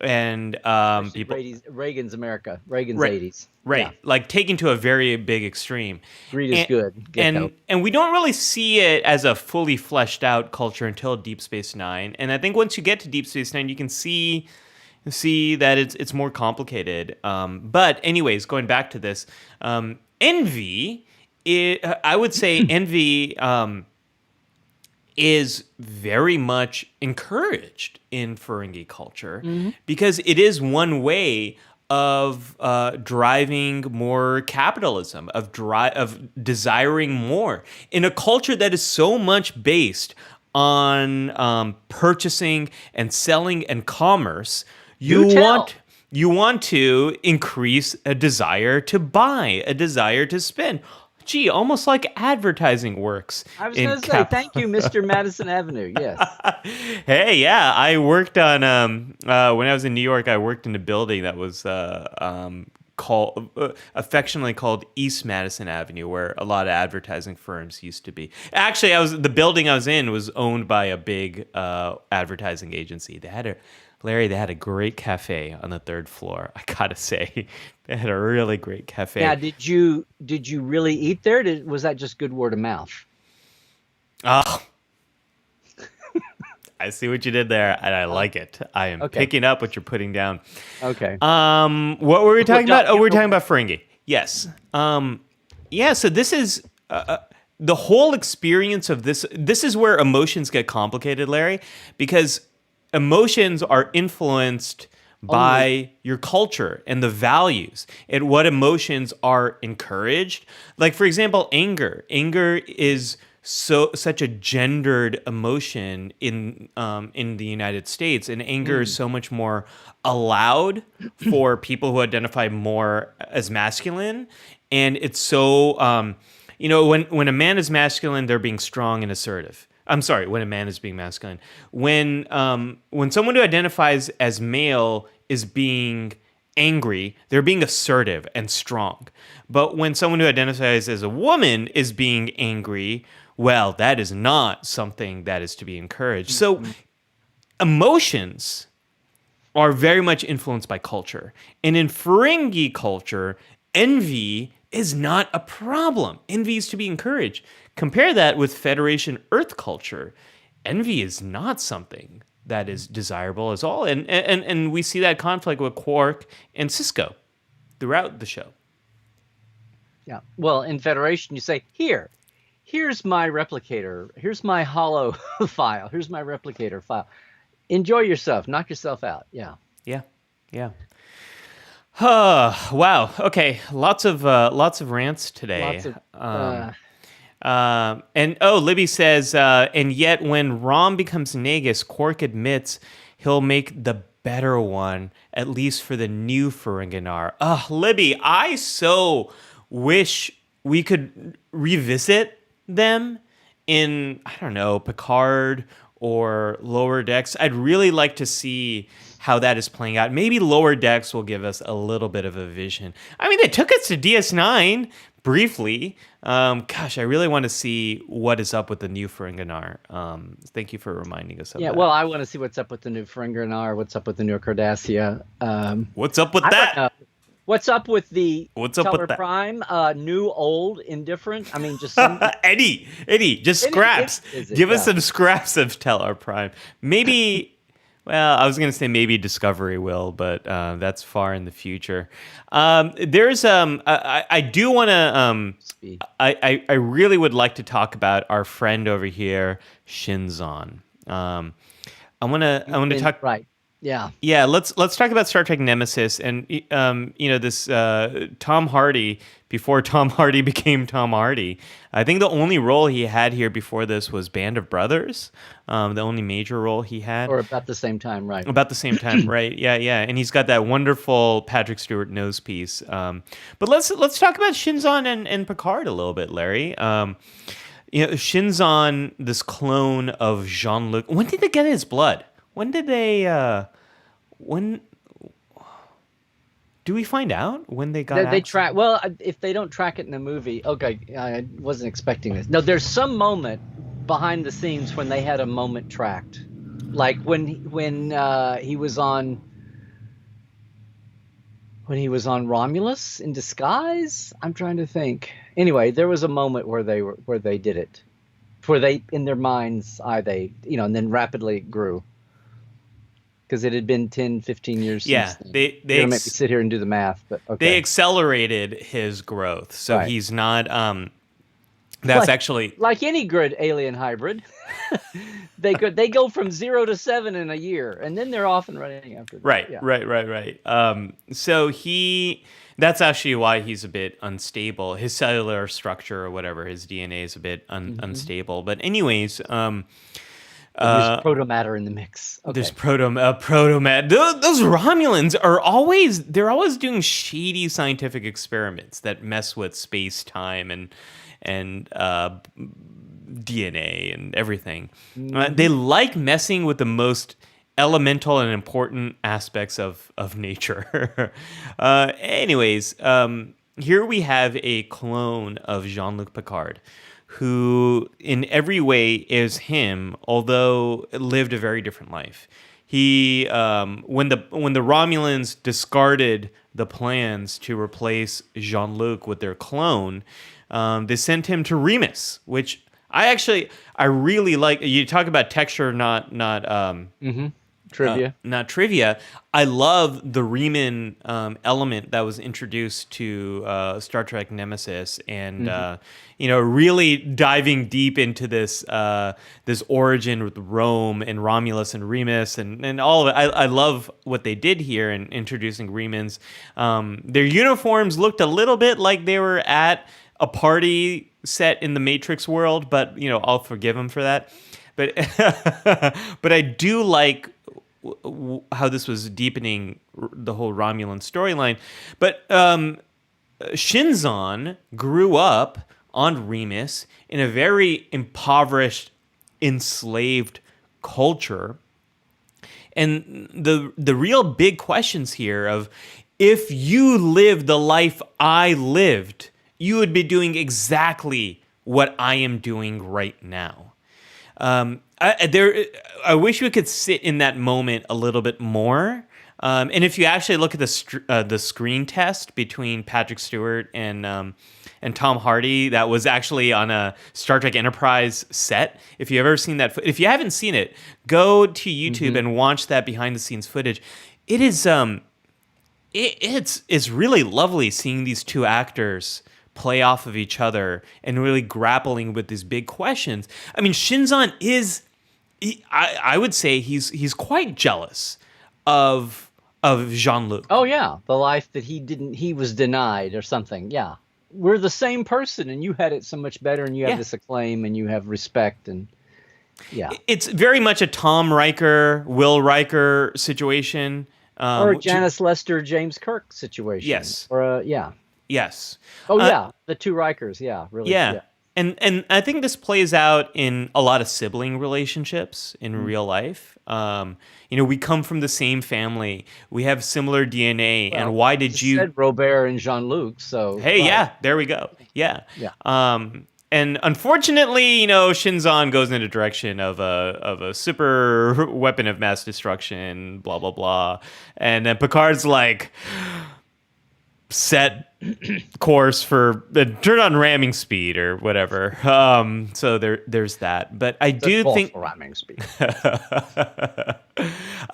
And Reagan's America, Reagan's 80s. Right. Yeah. Like taken to a very big extreme. Greed is good. And we don't really see it as a fully fleshed out culture until Deep Space Nine. And I think once you get to Deep Space Nine, you can see that it's more complicated. But anyways, going back to this, envy, I would say envy is very much encouraged in Ferengi culture because it is one way of driving more capitalism, of desiring more in a culture that is so much based on purchasing and selling and commerce. You want to increase a desire to buy, a desire to spend. Gee, almost like advertising works. I was going to say, thank you, Mr. Madison Avenue. Yes. Hey, yeah, I worked on when I was in New York. I worked in a building that was affectionately called East Madison Avenue, where a lot of advertising firms used to be. Actually, the building I was in was owned by a big advertising agency. They had a great cafe on the third floor. I gotta say, they had a really great cafe. Now, did you really eat there? Was that just good word of mouth? Oh, I see what you did there, and I like it. I am picking up what you're putting down. Okay. What were we talking about? Oh, we were talking about Ferengi. Yes. Yeah. So this is the whole experience of this. This is where emotions get complicated, Larry, because emotions are influenced by your culture and the values and what emotions are encouraged. Like, for example, anger. Anger is such a gendered emotion in the United States, and anger is so much more allowed for people who identify more as masculine. And it's so when a man is masculine, they're being strong and assertive. I'm sorry, when a man is being masculine. When someone who identifies as male is being angry, they're being assertive and strong. But when someone who identifies as a woman is being angry, well, that is not something that is to be encouraged. So emotions are very much influenced by culture. And in Ferengi culture, envy is not a problem. Envy is to be encouraged. Compare that with Federation Earth culture. Envy is not something that is desirable at all. And we see that conflict with Quark and Cisco throughout the show. Yeah. Well, in Federation, you say, here's my replicator. Here's my hollow file. Here's my replicator file. Enjoy yourself. Knock yourself out. Yeah. Yeah. Yeah. Wow. Okay. Lots of rants today. Libby says, and yet when Rom becomes Nagus, Quark admits he'll make the better one, at least for the new Ferenginar. Libby, I so wish we could revisit them in, I don't know, Picard or Lower Decks. I'd really like to see how that is playing out. Maybe Lower Decks will give us a little bit of a vision. I mean, they took us to DS9 briefly. Gosh, I really want to see what is up with the new Ferenginar. Thank you for reminding us of that. Yeah, well, I want to see what's up with the new Ferenginar, what's up with the new Cardassia. What's up with that? What's up with the Teller Prime? New, old, indifferent? I mean, just some... Eddie, just scraps. Give us some scraps of Teller Prime. Maybe... Well, I was going to say maybe Discovery will, but that's far in the future. There's I do want to I really would like to talk about our friend over here, Shinzon. I want to talk. Right. Yeah. Yeah. Let's talk about Star Trek Nemesis and this Tom Hardy before Tom Hardy became Tom Hardy. I think the only role he had here before this was Band of Brothers. The only major role he had. Or about the same time, right? About the same time, right? Yeah. And he's got that wonderful Patrick Stewart nose piece. But let's talk about Shinzon and Picard a little bit, Larry. Shinzon, this clone of Jean-Luc. When did they get his blood? When did they? When do we find out when they got? They track. Well, if they don't track it in the movie, okay. I wasn't expecting this. No, there's some moment behind the scenes when they had a moment tracked, like when he was on Romulus in disguise. I'm trying to think. Anyway, there was a moment where they did it, where they in their mind's eye and then rapidly it grew. Because it had been 10, 15 years since then. They make me sit here and do the math, but okay. They accelerated his growth, so right. He's not. That's actually like any good alien hybrid. they go from 0 to 7 in a year, and then they're off and running after that. Right, yeah. right. So that's actually why he's a bit unstable. His cellular structure or whatever, his DNA is a bit unstable. But anyways. There's proto-matter in the mix. Okay. There's proto-matter. Those Romulans are always doing shady scientific experiments that mess with space-time and DNA and everything. They like messing with the most elemental and important aspects of nature. Anyways, here we have a clone of Jean-Luc Picard, who in every way is him, although lived a very different life. He when the Romulans discarded the plans to replace Jean-Luc with their clone, they sent him to Remus, which I really like. You talk about texture, not Trivia. not trivia. I love the Riemann element that was introduced to Star Trek Nemesis, and really diving deep into this this origin with Rome and Romulus and Remus and all of it. I love what they did here in introducing Riemanns. Their uniforms looked a little bit like they were at a party set in the Matrix world, but I'll forgive them for that. But but I do like how this was deepening the whole Romulan storyline. But Shinzon grew up on Remus in a very impoverished, enslaved culture. And the real big questions here of, if you lived the life I lived, you would be doing exactly what I am doing right now. I wish we could sit in that moment a little bit more. And if you actually look at the screen test between Patrick Stewart and Tom Hardy, that was actually on a Star Trek Enterprise set. If you've ever seen that, if you haven't seen it, go to YouTube and watch that behind the scenes footage. It is it's really lovely seeing these two actors play off of each other and really grappling with these big questions. I mean, Shinzon I would say he's quite jealous of Jean-Luc. Oh yeah, the life that he was denied or something. Yeah, we're the same person, and you had it so much better, and you have this acclaim, and you have respect, and it's very much a Tom Riker, Will Riker situation, or a Janice Lester, James Kirk situation. Yes, or yes. Oh yeah, the two Rikers. Yeah, really. Yeah. And I think this plays out in a lot of sibling relationships in real life. We come from the same family. We have similar DNA. Well, and why did you said Robert and Jean-Luc? So hey, yeah, there we go. Yeah. And unfortunately, Shinzon goes in the direction of a super weapon of mass destruction. Blah blah blah. And then Picard's like, set course for turn on ramming speed or whatever. So there's that. But I do think ramming speed.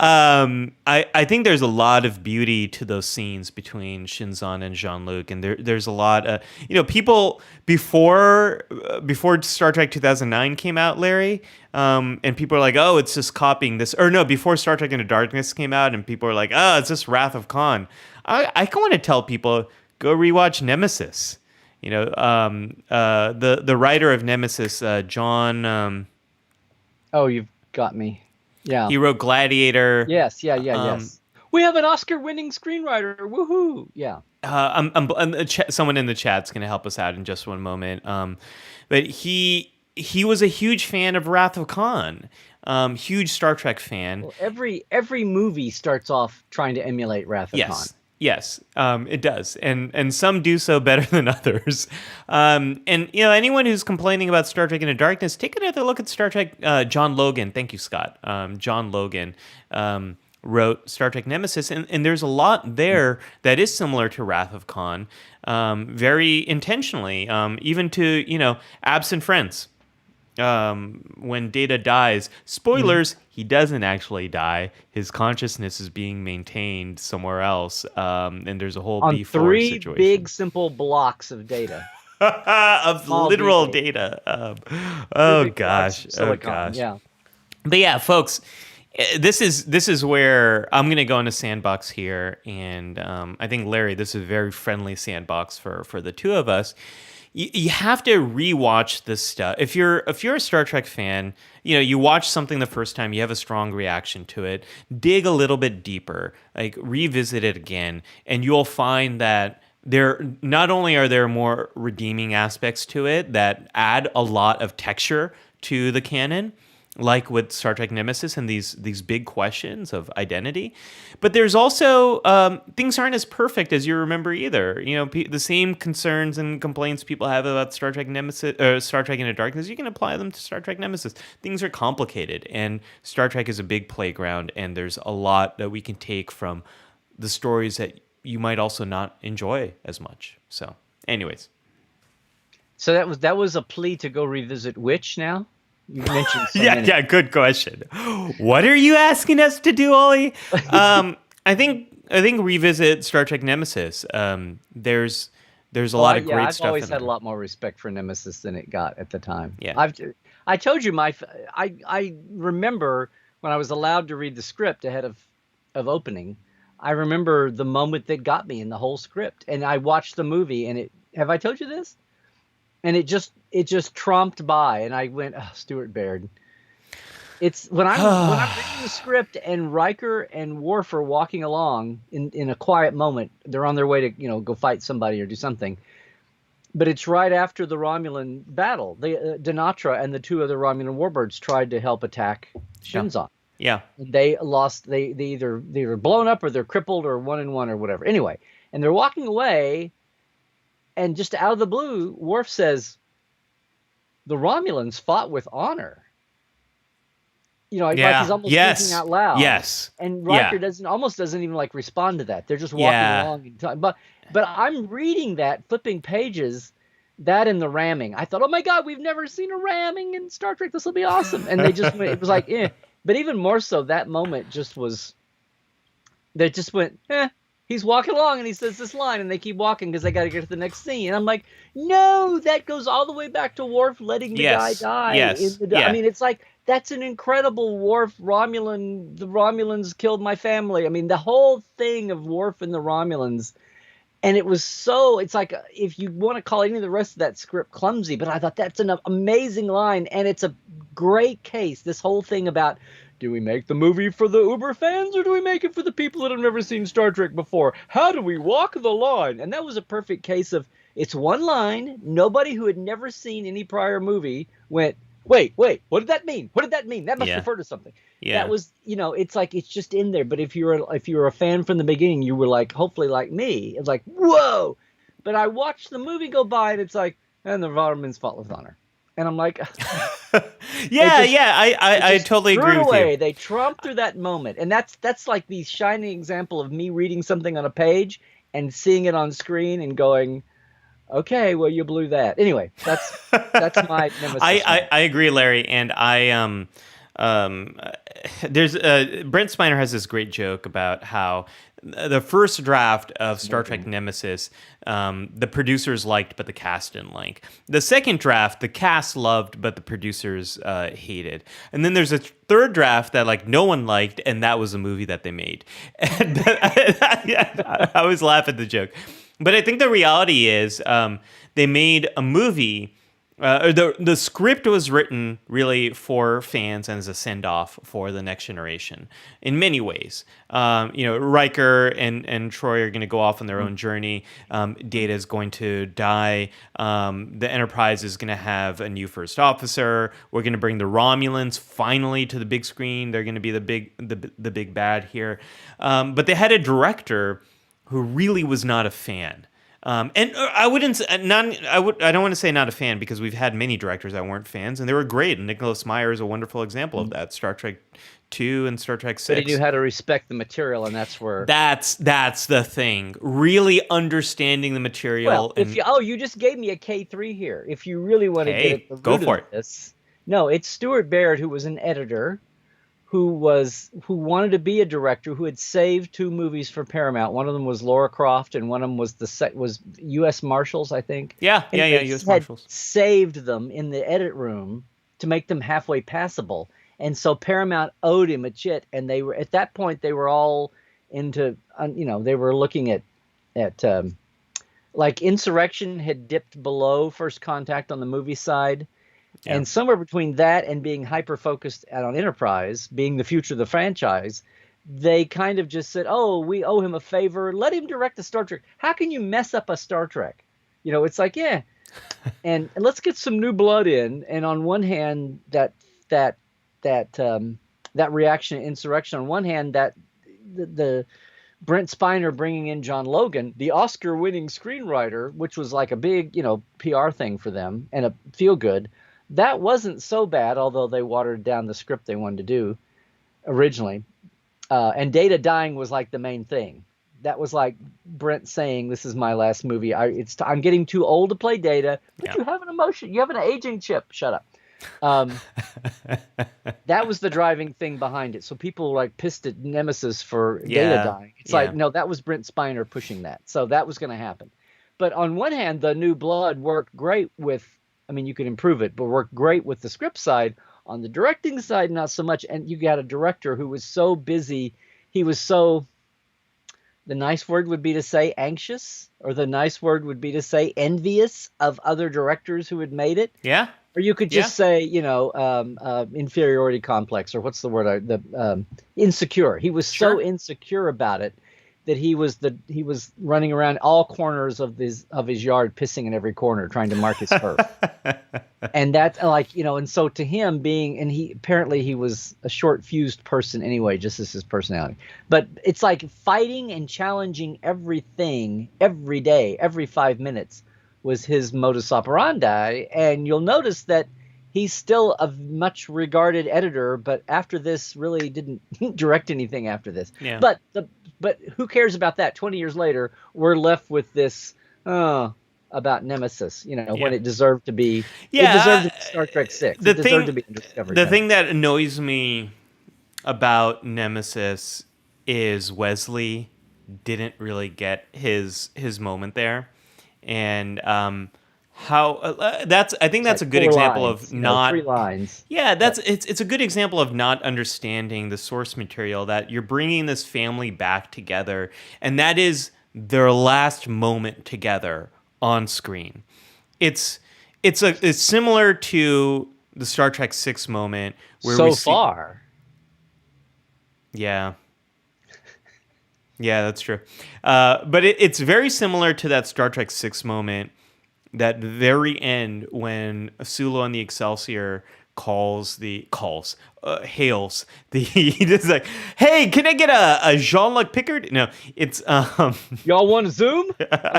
I think there's a lot of beauty to those scenes between Shinzon and Jean-Luc, and there's a lot of people before Star Trek 2009 came out, Larry. And people are like, oh, it's just copying this, or no, before Star Trek Into Darkness came out, and people are like, oh, it's just Wrath of Khan. I want to tell people, go rewatch Nemesis. The writer of Nemesis, John. Oh, you've got me. Yeah. He wrote Gladiator. Yes. Yes. We have an Oscar-winning screenwriter. Woohoo! Yeah. Someone in the chat's going to help us out in just one moment. But he was a huge fan of Wrath of Khan. Huge Star Trek fan. Well, every movie starts off trying to emulate Wrath of Khan. Yes, it does, and some do so better than others. And anyone who's complaining about Star Trek Into Darkness, take another look at Star Trek. John Logan, thank you, Scott. John Logan wrote Star Trek Nemesis, and there's a lot there that is similar to Wrath of Khan, very intentionally, even to Absent Friends. When Data dies, spoilers, he doesn't actually die. His consciousness is being maintained somewhere else, and there's a whole on B4 three situation. Big simple blocks of data. Of literal data. Oh gosh. Yeah. But yeah, folks, this is where I'm gonna go into sandbox here, and I think, Larry, this is a very friendly sandbox for the two of us. You have to rewatch this stuff. If you're a Star Trek fan, you watch something the first time, you have a strong reaction to it. Dig a little bit deeper, like revisit it again, and you'll find that not only are there more redeeming aspects to it that add a lot of texture to the canon, like with Star Trek Nemesis and these big questions of identity. But there's also things aren't as perfect as you remember either. You know, the same concerns and complaints people have about Star Trek Nemesis or Star Trek Into Darkness, you can apply them to Star Trek Nemesis. Things are complicated, and Star Trek is a big playground, and there's a lot that we can take from the stories that you might also not enjoy as much. So, anyways. So that was a plea to go revisit which now? You mentioned so yeah, many. yeah, good question. What are you asking us to do, Ollie? I think revisit Star Trek Nemesis. There's a lot of great I've stuff. always in had a there. lot more respect for Nemesis than it got at the time. Yeah. I told you I remember when I was allowed to read the script ahead of opening. I remember the moment that got me in the whole script, and I watched the movie, and have I told you this? And it just tromped by, and I went, oh, Stuart Baird. It's when I'm reading the script and Riker and Worf are walking along in a quiet moment. They're on their way to go fight somebody or do something. But it's right after the Romulan battle. Denatra and the two other Romulan warbirds tried to help attack Shinzon. Yeah. They lost. They either blown up or they're crippled or 1-1 or whatever. Anyway, and they're walking away. And just out of the blue, Worf says, "The Romulans fought with honor." Like he's almost thinking out loud. Yes. And Riker doesn't even like respond to that. They're just walking along and talking. But I'm reading that, flipping pages, that and the ramming. I thought, oh my God, we've never seen a ramming in Star Trek. This will be awesome. And they just went. It was like, eh. But even more so, that moment just was. They just went, eh. He's walking along and he says this line, and they keep walking because they got to get to the next scene. And I'm like, no, that goes all the way back to Worf letting the guy die. Yes. I mean, it's like, that's an incredible Worf Romulan. The Romulans killed my family. I mean, the whole thing of Worf and the Romulans. And it was it's like, if you want to call any of the rest of that script clumsy, but I thought that's an amazing line. And it's a great case, this whole thing about, do we make the movie for the Uber fans or do we make it for the people that have never seen Star Trek before? How do we walk the line? And that was a perfect case of, it's one line. Nobody who had never seen any prior movie went, wait, what did that mean? What did that mean? That must refer to something. Yeah. That was, it's like, it's just in there. But if you're a fan from the beginning, you were like, hopefully like me, it's like, whoa. But I watched the movie go by and it's like, and the Romulans fought with honor. And I'm like, I totally agree with you. They trumped through that moment, and that's like the shining example of me reading something on a page and seeing it on screen and going, okay, well, you blew that. Anyway, that's my Nemesis. I agree, Larry, and there's Brent Spiner has this great joke about how the first draft of Star Trek Nemesis, the producers liked, but the cast didn't like. The second draft, the cast loved, but the producers hated. And then there's a third draft that like no one liked, and that was a movie that they made. And I always laugh at the joke. But I think the reality is they made a movie. The script was written really for fans and as a send-off for the next generation in many ways. Riker and Troy are going to go off on their own journey. Data is going to die. The Enterprise is going to have a new first officer. We're going to bring the Romulans finally to the big screen. They're going to be the big bad here. But they had a director who really was not a fan. And I don't want to say not a fan because we've had many directors that weren't fans and they were great. And Nicholas Meyer is a wonderful example of that. Star Trek 2 and Star Trek 6. But he knew how to respect the material, and that's where that's the thing. Really understanding the material. Well, you just gave me a K3 here. If you really want to get at the root of this, no, it's Stuart Baird, who was an editor, who wanted to be a director, who had saved 2 movies for Paramount. One of them was Lara Croft, and one of them was U.S. Marshals, I think. Yeah, U.S. Marshals. Saved them in the edit room to make them halfway passable, and so Paramount owed him a chit. And they were at that point they were all into, they were looking at like Insurrection had dipped below First Contact on the movie side. Yeah. And somewhere between that and being hyper-focused on Enterprise, being the future of the franchise, they kind of just said, oh, we owe him a favor. Let him direct the Star Trek. How can you mess up a Star Trek? It's like, and let's get some new blood in. And on one hand, that that reaction, insurrection. On one hand, that the Brent Spiner bringing in John Logan, the Oscar-winning screenwriter, which was like a big, PR thing for them and a feel good. That wasn't so bad, although they watered down the script they wanted to do originally. And Data dying was like the main thing. That was like Brent saying, "This is my last movie. I'm getting too old to play Data, but you have an emotion. You have an aging chip. Shut up." That was the driving thing behind it. So people were like pissed at Nemesis for Data dying. It's like, no, that was Brent Spiner pushing that. So that was going to happen. But on one hand, the New Blood worked great with, you could improve it, but worked great with the script side. On the directing side, not so much. And you got a director who was so busy. He was so, the nice word would be to say anxious, or the nice word would be to say envious of other directors who had made it. Yeah. Or you could just say, inferiority complex, or what's the word? Insecure. He was so insecure about it that he was running around all corners of his yard, pissing in every corner, trying to mark his turf. And that's and so to him he was a short-fused person anyway, just as his personality. But it's like fighting and challenging everything every day, every 5 minutes was his modus operandi. And you'll notice that he's still a much regarded editor, but after this really didn't direct anything after this. Yeah. But who cares about that? 20 years later, we're left with this about Nemesis, when it deserved to be. Yeah, it deserved to be Star Trek 6. It deserved to be Discovery. The thing that annoys me about Nemesis is Wesley didn't really get his moment there, and I think that's a good example of not 3 lines. Yeah, it's a good example of not understanding the source material, that you're bringing this family back together, and that is their last moment together on screen. It's similar to the Star Trek 6 moment where far. Yeah. Yeah, that's true. But it's very similar to that Star Trek 6 moment, that very end when Sulu on the Excelsior hails the he's like, "Hey, can I get a Jean-Luc Picard?" No, it's y'all want to Zoom?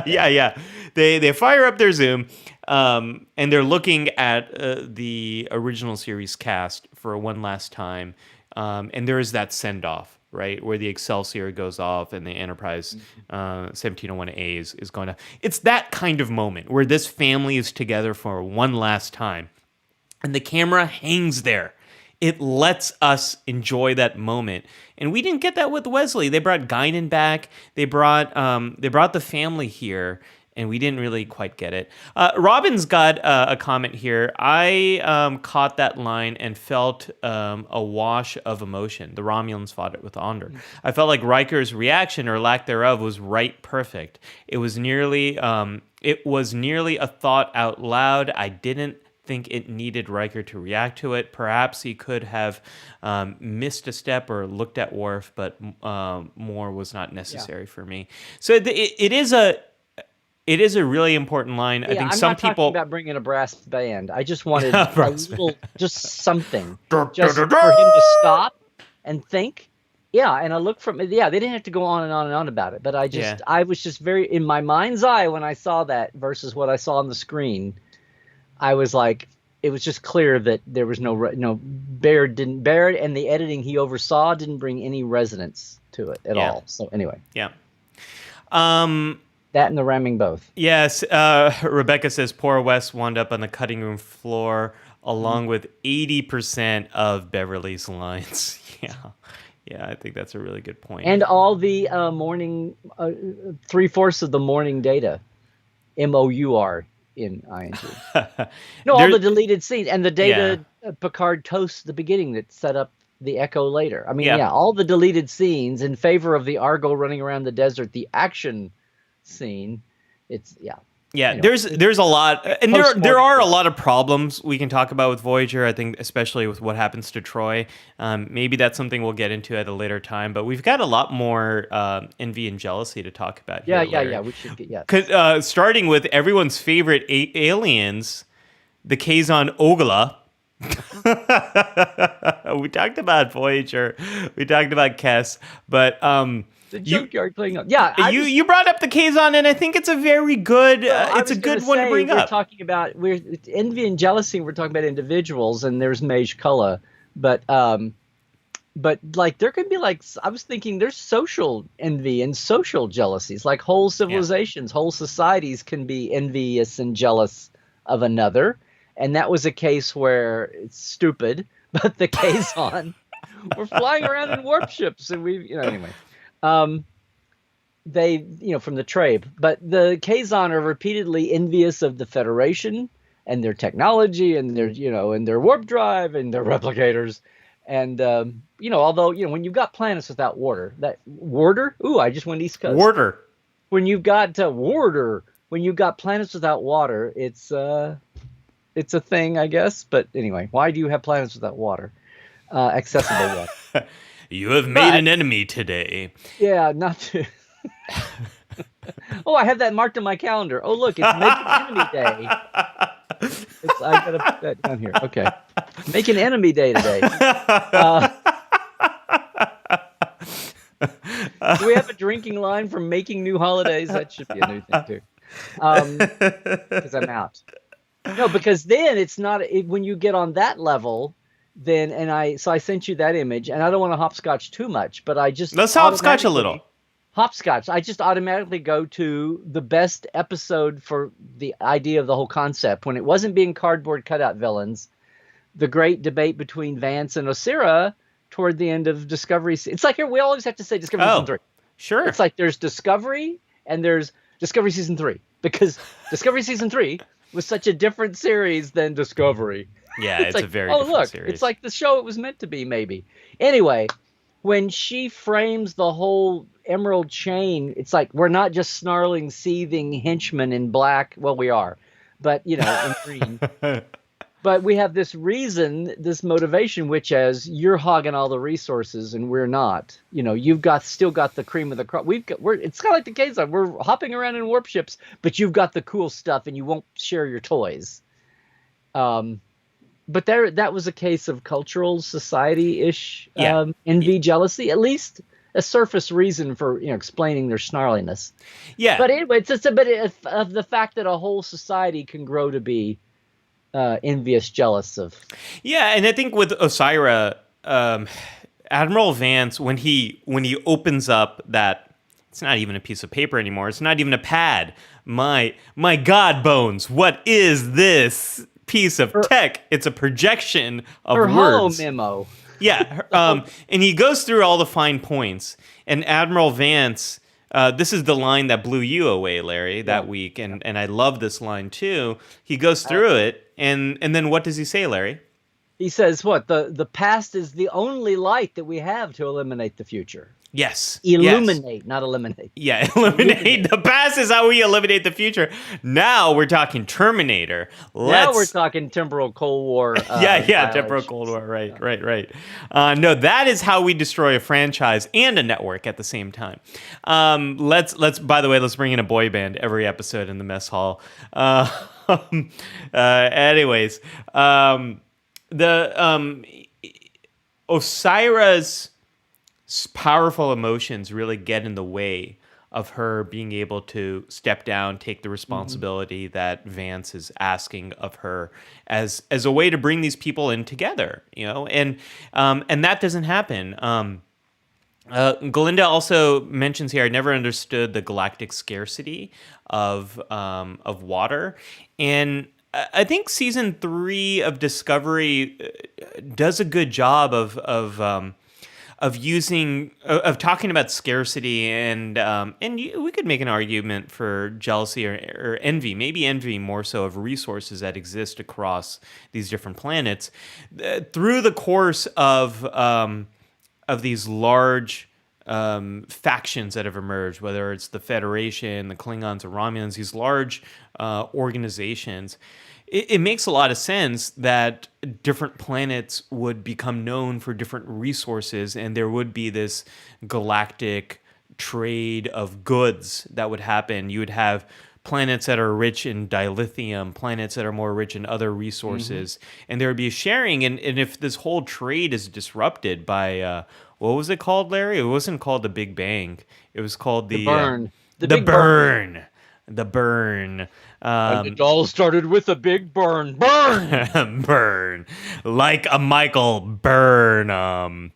yeah. They fire up their Zoom, and they're looking at the original series cast for one last time, and there is that send off. Right, where the Excelsior goes off and the Enterprise 1701A is going to. It's that kind of moment where this family is together for one last time, and the camera hangs there. It lets us enjoy that moment, and we didn't get that with Wesley. They brought Guinan back. They brought the family here, and we didn't really quite get it. Robin's got a comment here. I caught that line and felt a wash of emotion. The Romulans fought it with honor. I felt like Riker's reaction, or lack thereof, was right perfect. It was nearly a thought out loud. I didn't think it needed Riker to react to it. Perhaps he could have missed a step or looked at Worf, but more was not necessary for me. So it is a really important line. I think some people. I'm not talking about bringing a brass band. I just wanted just something, just for him to stop and think. Yeah, and I look from. Yeah, they didn't have to go on and on and on about it, but I was just very in my mind's eye when I saw that versus what I saw on the screen. I was like, it was just clear that there was no Baird, and the editing he oversaw didn't bring any resonance to it at all. So anyway. Yeah. That and the ramming both. Yes. Rebecca says poor Wes wound up on the cutting room floor along with 80% of Beverly's lines. Yeah, I think that's a really good point. And all the morning, 3/4 of the morning data, MOUR in ING. No, all the deleted scenes and the data Picard toasts the beginning that set up the echo later. I mean, all the deleted scenes in favor of the Argo running around the desert, the action scene. Anyway. There's a lot, and there are a lot of problems we can talk about with Voyager. I think especially with what happens to Troy. Maybe that's something we'll get into at a later time. But we've got a lot more envy and jealousy to talk about here. Yeah. We should get starting with everyone's favorite aliens, the Kazon Ogla. We talked about Voyager, we talked about Kess, but The you junkyard Klingon. Yeah, you brought up the Kazon, and I think it's a very good it's a good one to bring we're up. talking about envy and jealousy. We're talking about individuals, and there's Mage Cullen, but like there could be like I was thinking there's social envy and social jealousies. Like whole civilizations, whole societies can be envious and jealous of another, and that was a case where it's stupid. But the Kazon were flying around in warp ships, and anyway. They, from the Trabe, but the Kazon are repeatedly envious of the Federation and their technology and their, and their warp drive and their replicators. And, although, when you've got planets without water, I just went East Coast. Water. When you've got when you've got planets without water, it's a thing, I guess. But anyway, why do you have planets without water? Accessible water. You have made an enemy today. Yeah, not to. Oh, I have that marked on my calendar. Oh, look, it's Make an Enemy Day. I gotta put that down here. Okay, Make an Enemy Day today. Do we have a drinking line from Making New Holidays? That should be a new thing too. Because I'm out. No, because then it's not when you get on that level. Then I sent you that image, and I don't want to hopscotch too much, but let's hopscotch a little. Hopscotch. I just automatically go to the best episode for the idea of the whole concept when it wasn't being cardboard cutout villains. The great debate between Vance and Osira toward the end of Discovery. It's like we always have to say Discovery Season 3. Sure. It's like there's Discovery and there's Discovery Season 3 because Discovery Season 3 was such a different series than Discovery. Yeah, it's like, a very different series. It's like the show it was meant to be, maybe. Anyway, when she frames the whole Emerald Chain, it's like we're not just snarling, seething henchmen in black. Well, we are, but, in green. But we have this reason, this motivation, which is you're hogging all the resources and we're not. You've still got the cream of the crop. It's kind of like the case of we're hopping around in warp ships, but you've got the cool stuff and you won't share your toys. But that was a case of cultural society-ish envy, jealousy, at least a surface reason for explaining their snarliness. Yeah. But anyway, it's just a bit of the fact that a whole society can grow to be envious, jealous of. Yeah, and I think with Osira, Admiral Vance, when he opens up that, it's not even a piece of paper anymore. It's not even a pad. My God, Bones, what is this piece of tech? It's a projection of words. Holo memo. Yeah, and he goes through all the fine points. And Admiral Vance, this is the line that blew you away, Larry, that week, and I love this line too. He goes through it, and then what does he say, Larry? He says, "What the past is the only light that we have to eliminate the future." Yes. Illuminate, not eliminate. Yeah, eliminate. The past is how we eliminate the future. Now we're talking Terminator. Now we're talking temporal Cold War. Temporal Cold War. Right. No, that is how we destroy a franchise and a network at the same time. Let's. By the way, let's bring in a boy band every episode in the mess hall. Anyways, Osira's powerful emotions really get in the way of her being able to step down, take the responsibility that Vance is asking of her as a way to bring these people in together, and that doesn't happen. Galinda also mentions here, I never understood the galactic scarcity of water, and I think season 3 of Discovery does a good job of talking about scarcity, and we could make an argument for jealousy or envy, maybe envy more so of resources that exist across these different planets through the course of these large factions that have emerged, whether it's the Federation, the Klingons, or Romulans, these large organizations. It makes a lot of sense that different planets would become known for different resources, and there would be this galactic trade of goods that would happen. You would have planets that are rich in dilithium, planets that are more rich in other resources, and there would be a sharing. And if this whole trade is disrupted by what was it called, Larry? It wasn't called the Big Bang. It was called The burn. The Big burn. The burn. And it all started with a big burn. Burn! Burn. Like a Michael Burnham.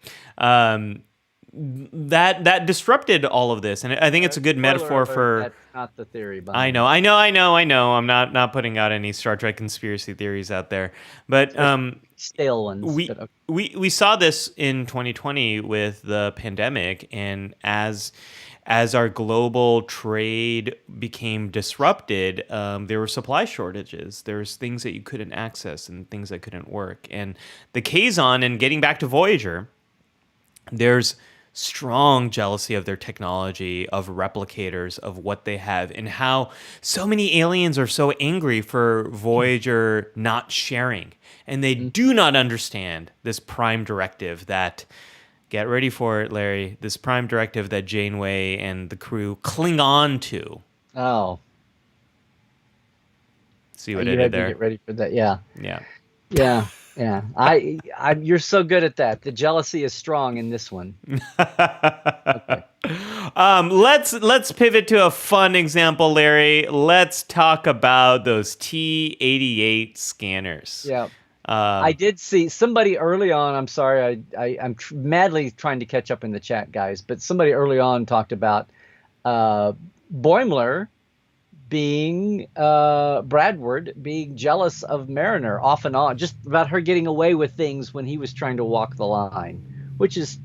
That disrupted all of this, and I think it's a good metaphor for. That's not the theory. I know. I'm not putting out any Star Trek conspiracy theories out there, but stale ones. We saw this in 2020 with the pandemic, and as our global trade became disrupted, there were supply shortages. There's things that you couldn't access and things that couldn't work. And the Kazon, and getting back to Voyager, there's strong jealousy of their technology, of replicators, of what they have, and how so many aliens are so angry for Voyager not sharing. And they do not understand this prime directive that, get ready for it, Larry, this prime directive that Janeway and the crew cling on to. Oh. See what I did there? Get ready for that, yeah. Yeah. Yeah. Yeah, you're so good at that. The jealousy is strong in this one. Okay. Let's pivot to a fun example, Larry. Let's talk about those T-88 scanners. Yeah, I did see somebody early on. I'm sorry, I'm madly trying to catch up in the chat, guys. But somebody early on talked about Boimler being Bradward being jealous of Mariner off and on, just about her getting away with things when he was trying to walk the line, which is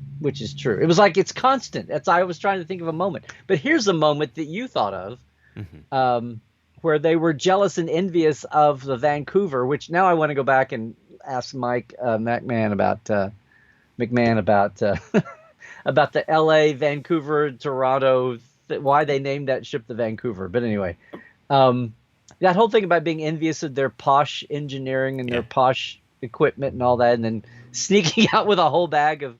true. It was like it's constant. I was trying to think of a moment, but here's a moment that you thought of, where they were jealous and envious of the Vancouver. Which now I want to go back and ask Mike McMahon about about the L.A., Vancouver, Toronto. Why they named that ship the Vancouver. But anyway, that whole thing about being envious of their posh engineering and their posh equipment and all that, and then sneaking out with a whole bag of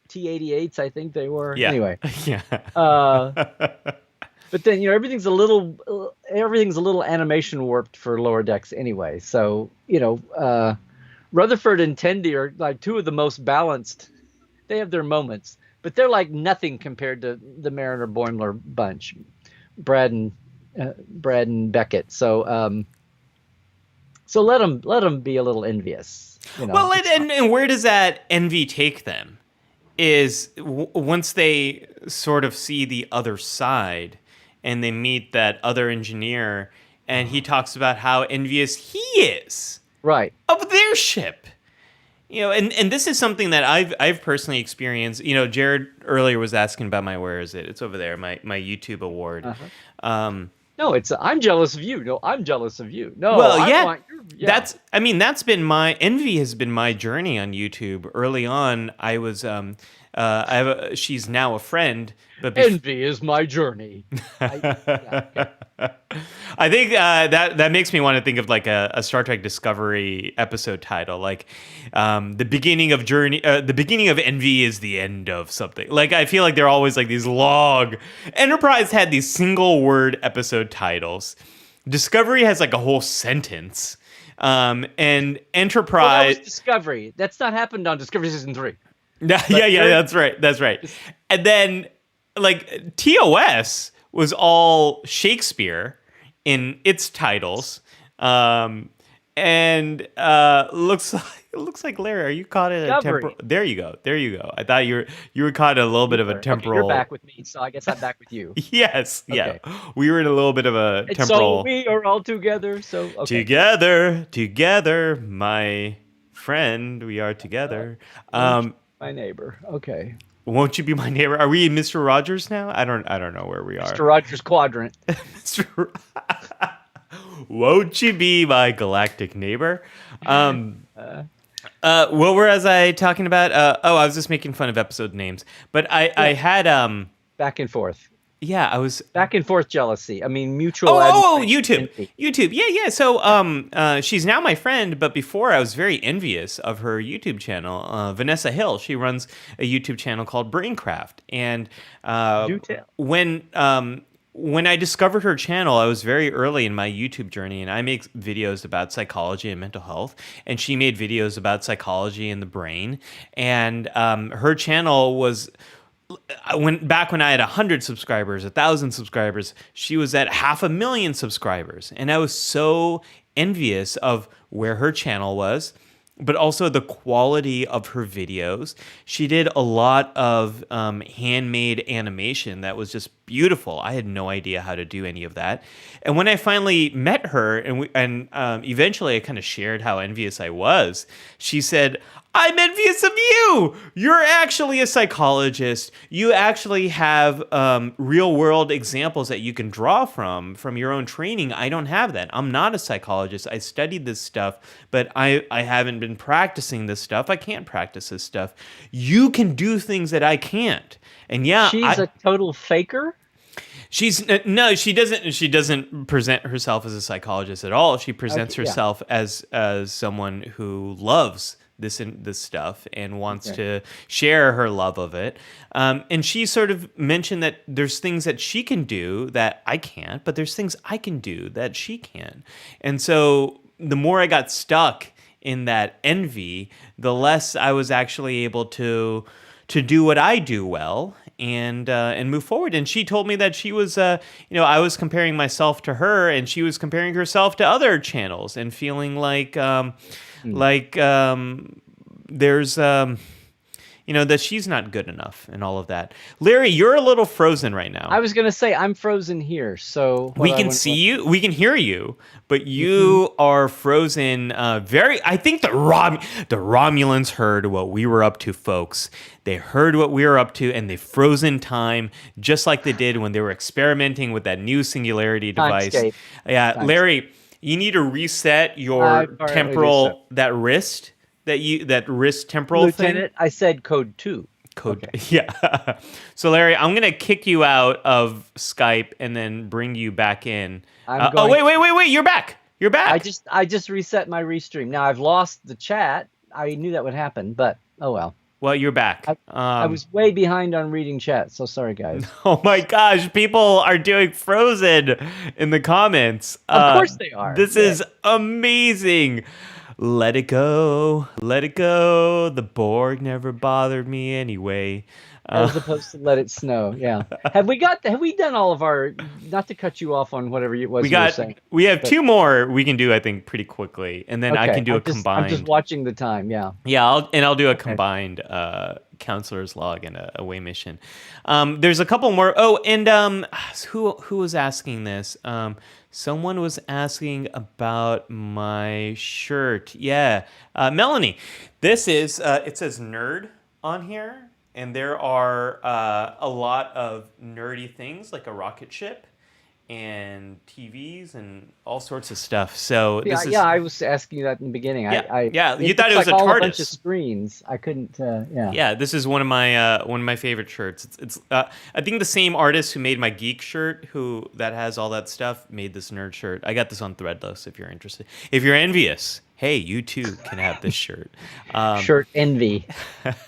T-88s, I think they were. Yeah. Anyway. Yeah. But then, everything's a little animation warped for Lower Decks anyway. So, Rutherford and Tendi are like two of the most balanced. They have their moments. But they're like nothing compared to the Mariner Boimler bunch, Brad and Beckett. So let them be a little envious. Well, and where does that envy take them? Is once they sort of see the other side, and they meet that other engineer, and he talks about how envious he is, right, of their ship. And this is something that I've personally experienced. Jared earlier was asking about where is it? It's over there, my YouTube award. No, it's I'm jealous of you. No, I'm jealous of you. No, well, yeah. That's been my envy has been my journey on YouTube. Early on, I was she's now a friend, but envy is my journey. I think that makes me want to think of like a Star Trek Discovery episode title, like the beginning of envy is the end of something. Like I feel like they're always like these long. Enterprise had these single word episode titles. Discovery has like a whole sentence. And Enterprise. Well, that was Discovery. That's not happened on Discovery Season 3. Yeah, that's right. And then like TOS was all Shakespeare in its titles, and looks like Larry. Are you caught in a temporal? There you go. I thought you were caught in a little bit of a temporal. Okay, you're back with me, so I guess I'm back with you. Yes, okay. Yeah. We were in a little bit of a temporal. So we are all together. So okay. Together, my friend, we are together. My neighbor. Okay. Won't you be my neighbor? Are we in Mr. Rogers now? I don't know where we are. Mr. Rogers quadrant. Won't you be my galactic neighbor? What was I talking about? I was just making fun of episode names. But I had back and forth. Yeah, I was back and forth jealousy. I mean, mutual. YouTube. Yeah. So, she's now my friend, but before I was very envious of her YouTube channel. Vanessa Hill. She runs a YouTube channel called Braincraft, and Do tell. when I discovered her channel, I was very early in my YouTube journey, and I make videos about psychology and mental health, and she made videos about psychology and the brain. And her channel was back when I had 100 subscribers, 1,000 subscribers, she was at 500,000 subscribers, and I was so envious of where her channel was, but also the quality of her videos. She did a lot of handmade animation that was just beautiful. I had no idea how to do any of that. And when I finally met her, and eventually I kind of shared how envious I was, she said, I'm envious of you. You're actually a psychologist. You actually have real world examples that you can draw from your own training. I don't have that. I'm not a psychologist. I studied this stuff, but I haven't been practicing this stuff. I can't practice this stuff. You can do things that I can't. And yeah, she's a total faker. She doesn't. She doesn't present herself as a psychologist at all. She presents herself as someone who loves this stuff and wants to share her love of it. And she sort of mentioned that there's things that she can do that I can't, but there's things I can do that she can. And so the more I got stuck in that envy, the less I was actually able to do what I do well and move forward. And she told me that she was, I was comparing myself to her, and she was comparing herself to other channels and feeling like there's that she's not good enough and all of that. Larry, you're a little frozen right now. I was going to say I'm frozen here, so we can see you, we can hear you, but you are frozen. I think the Romulans heard what we were up to, folks. They heard what we were up to, and they froze in time, just like they did when they were experimenting with that new singularity device. Yeah, Larry, you need to reset your temporal, that wrist temporal Lieutenant, thing. I said code 2. Yeah. So Larry, I'm gonna kick you out of Skype and then bring you back in. Wait! You're back. I just reset my restream. Now I've lost the chat. I knew that would happen, but oh well. Well, you're back. I was way behind on reading chat, so sorry, guys. Oh my gosh, people are doing Frozen in the comments. Of course they are. This is amazing. Let it go, let it go. The Borg never bothered me anyway. As opposed to let it snow, yeah. Have we done all of our? Not to cut you off on whatever it was you were saying. We have 2 more we can do, I think, pretty quickly, and then I can do a combined. I'm just watching the time, yeah. Yeah, I'll do a combined counselor's log and a away mission. There's a couple more. Oh, and who was asking this? Someone was asking about my shirt. Yeah, Melanie. This is it says nerd on here. And there are a lot of nerdy things like a rocket ship and TVs and all sorts of stuff. So I was asking you that in the beginning. You thought it was a TARDIS. A bunch of screens. I couldn't. Yeah, this is one of my favorite shirts. It's I think the same artist who made my geek shirt, that has all that stuff, made this nerd shirt. I got this on Threadless. If you're interested, if you're envious. Hey, you too can have this shirt. Shirt envy.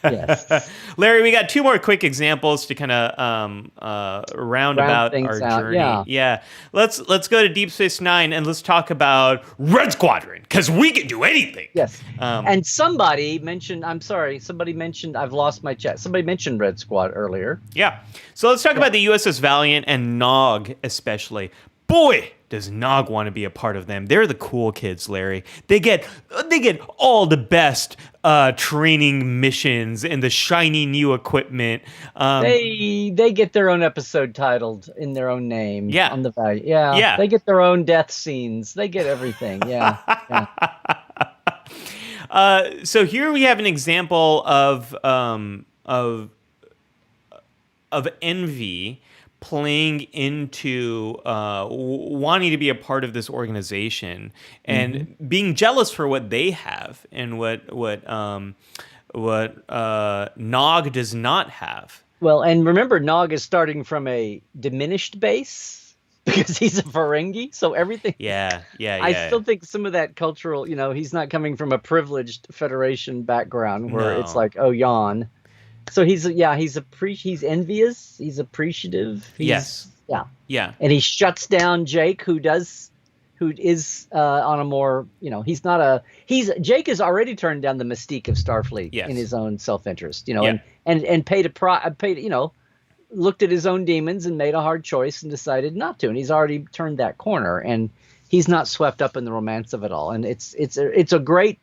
Yes. Larry, we got 2 more quick examples to kind of round about our journey. Yeah. Let's go to Deep Space Nine and let's talk about Red Squadron, because we can do anything. Yes. And somebody mentioned, I've lost my chat. Somebody mentioned Red Squad earlier. Yeah. So let's talk about the USS Valiant and Nog especially. Boy, does Nog want to be a part of them. They're the cool kids, Larry. They get all the best training missions and the shiny new equipment. They get their own episode titled in their own name. Yeah. On the Valiant. Yeah. They get their own death scenes. They get everything. Yeah. So here we have an example of envy playing into wanting to be a part of this organization and being jealous for what they have and what Nog does not have. Well, and remember, Nog is starting from a diminished base because he's a Ferengi, so everything. Yeah. I still think some of that cultural, he's not coming from a privileged Federation background where it's like, oh, yawn. So he's envious. He's appreciative. Yeah. Yeah. And he shuts down Jake, who is on a more, Jake has already turned down the mystique of Starfleet Yes. in his own self-interest, Yeah. and looked at his own demons and made a hard choice and decided not to. And he's already turned that corner, and he's not swept up in the romance of it all. And it's a great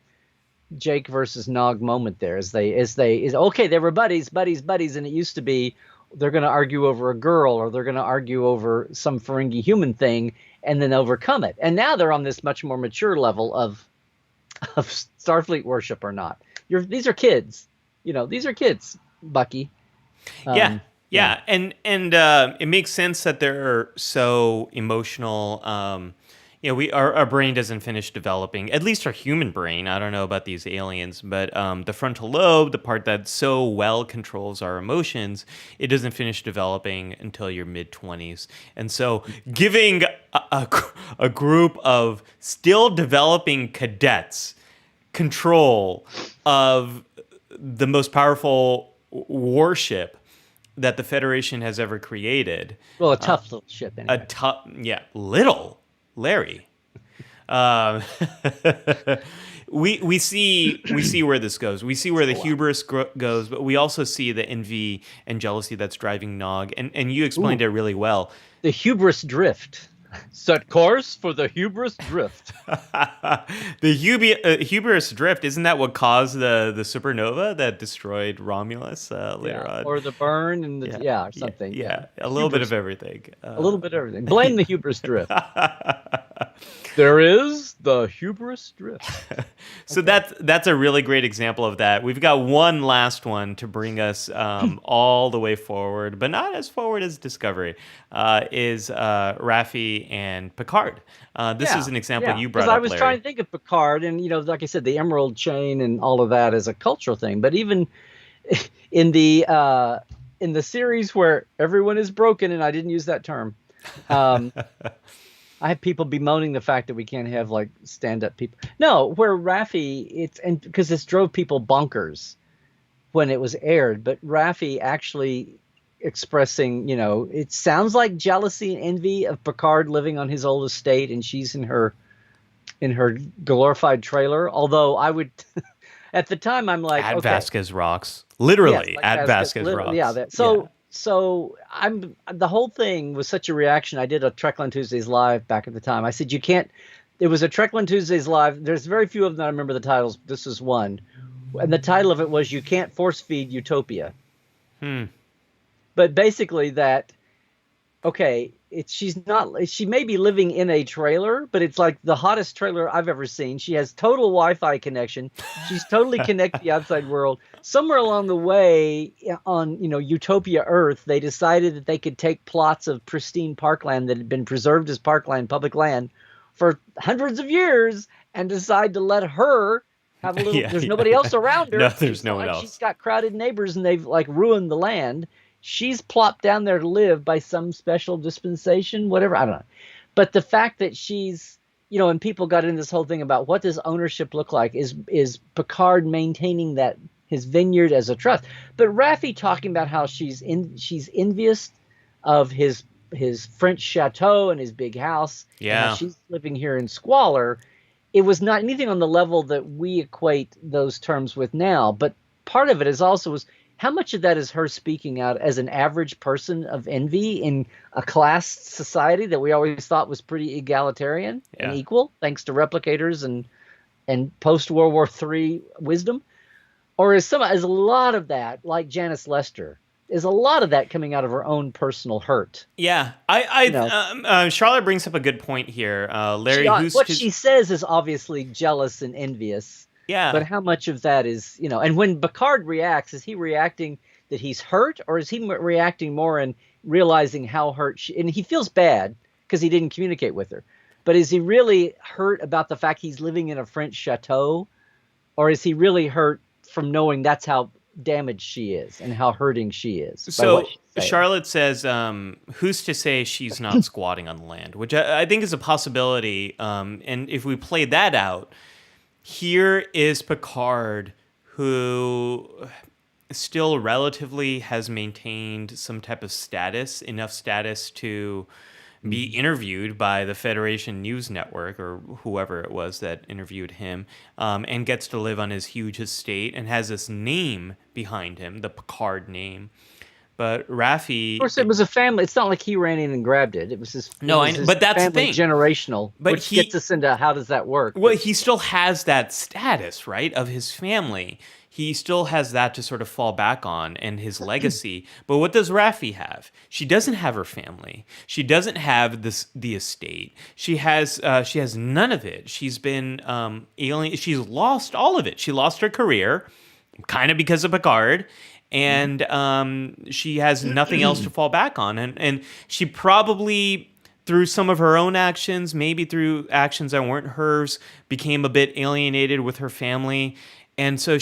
Jake versus Nog moment there okay, they were buddies, and it used to be they're going to argue over a girl, or they're going to argue over some Ferengi human thing and then overcome it. And now they're on this much more mature level of Starfleet worship or not. These are kids, Bucky. Yeah. And it makes sense that they're so emotional. Our brain doesn't finish developing, at least our human brain. I don't know about these aliens, but the frontal lobe, the part that so well controls our emotions, it doesn't finish developing until your mid-20s. And so giving a group of still developing cadets control of the most powerful warship that the Federation has ever created. Well, a tough little ship, anyway. Little Larry. We see where this goes. We see where the hubris goes, but we also see the envy and jealousy that's driving Nog, and you explained it really well. The hubris drift. Set course for the hubris drift. The hubris drift, isn't that what caused the supernova that destroyed Romulus later on? Or the burn and or something. Yeah. A little bit of everything. A little bit of everything. Blame the hubris drift. There is the hubris drift. So that's a really great example of that. We've got one last one to bring us all the way forward, but not as forward as Discovery, is Raffi and Picard. This is an example you brought up, I was Larry. trying to think of Picard, and like I said, the Emerald Chain and all of that is a cultural thing. But even in the series where everyone is broken, and I didn't use that term, I have people bemoaning the fact that we can't have like stand-up people. No, where Raffi, because this drove people bonkers when it was aired, but Raffi actually expressing, it sounds like jealousy and envy of Picard living on his old estate, and she's in her glorified trailer. Although I would, at the time, I'm like, at Vasquez Rocks, literally, yes, like at Vasquez Rocks. Yeah. So the whole thing was such a reaction. I did a Trekland Tuesdays live back at the time. I said, you can't. It was a Trekland Tuesdays live. There's very few of them that I remember the titles. This is one, and the title of it was "You Can't Force Feed Utopia." But basically that, okay, she may be living in a trailer, but it's like the hottest trailer I've ever seen. She has total Wi-Fi connection. She's totally connected to the outside world. Somewhere along the way on, Utopia Earth, they decided that they could take plots of pristine parkland that had been preserved as parkland, public land, for hundreds of years, and decide to let her have a little, there's nobody else around her. No, there's no one else. She's got crowded neighbors and they've like ruined the land. She's plopped down there to live by some special dispensation, whatever. I don't know. But the fact that she's, and people got in this whole thing about what does ownership look like, is Picard maintaining that his vineyard as a trust. But Raffi talking about how she's envious of his French chateau and his big house. Yeah. And she's living here in squalor. It was not anything on the level that we equate those terms with now. But part of it is also how much of that is her speaking out as an average person of envy in a class society that we always thought was pretty egalitarian and equal, thanks to replicators and post-World War III wisdom? Or is a lot of that, like Janice Lester, is a lot of that coming out of her own personal hurt? Yeah. Charlotte brings up a good point here. Larry, she says is obviously jealous and envious. Yeah. But how much of that is, and when Picard reacts, is he reacting that he's hurt, or is he reacting more and realizing how hurt and he feels bad because he didn't communicate with her. But is he really hurt about the fact he's living in a French chateau, or is he really hurt from knowing that's how damaged she is and how hurting she is? So Charlotte says, who's to say she's not squatting on the land, which I think is a possibility. And if we play that out, here is Picard, who still relatively has maintained some type of status, enough status to be interviewed by the Federation News Network or whoever it was that interviewed him, and gets to live on his huge estate and has this name behind him, the Picard name. But Raffi, Of course, it was a family. It's not like he ran in and grabbed it. It was his. No, it was his but that's the family thing. Generational, But which gets us into how does that work? well, he still has that status, right, of his family. He still has that to sort of fall back on and his legacy. But what does Raffi have? She doesn't have her family. She doesn't have the estate. She has none of it. She's been alien. She's lost all of it. She lost her career, kind of because of Picard. And she has nothing else to fall back on. And she probably, through some of her own actions, maybe through actions that weren't hers, became a bit alienated with her family. And so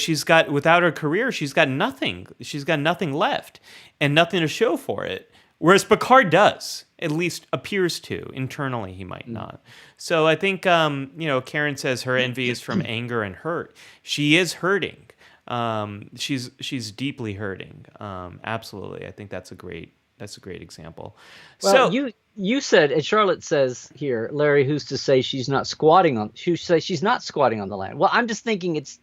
without her career, she's got nothing. She's got nothing left and nothing to show for it. Whereas Picard does, at least appears to. Internally, he might not. So I think, Karen says her envy is from anger and hurt. She is hurting. She's deeply hurting. Absolutely. I think that's a great example. Well, So you said, and Charlotte says here, Larry, who's to say she's not squatting on? Who say she's not squatting on the land? Well, I'm just thinking it's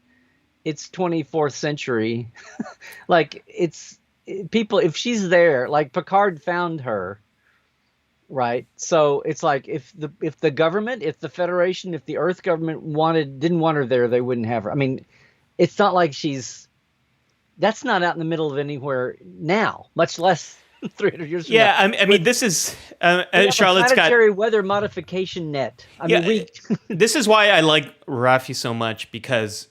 24th century, like it's people. If she's there, like Picard found her, right? So it's like if the government, if the Federation, if the Earth government didn't want her there, they wouldn't have her. I mean, it's not like that's not out in the middle of anywhere now, much less 300 years from now. yeah, I mean, this is Charlotte's a got. planetary weather modification net. I mean, This is why I like Raffi so much, because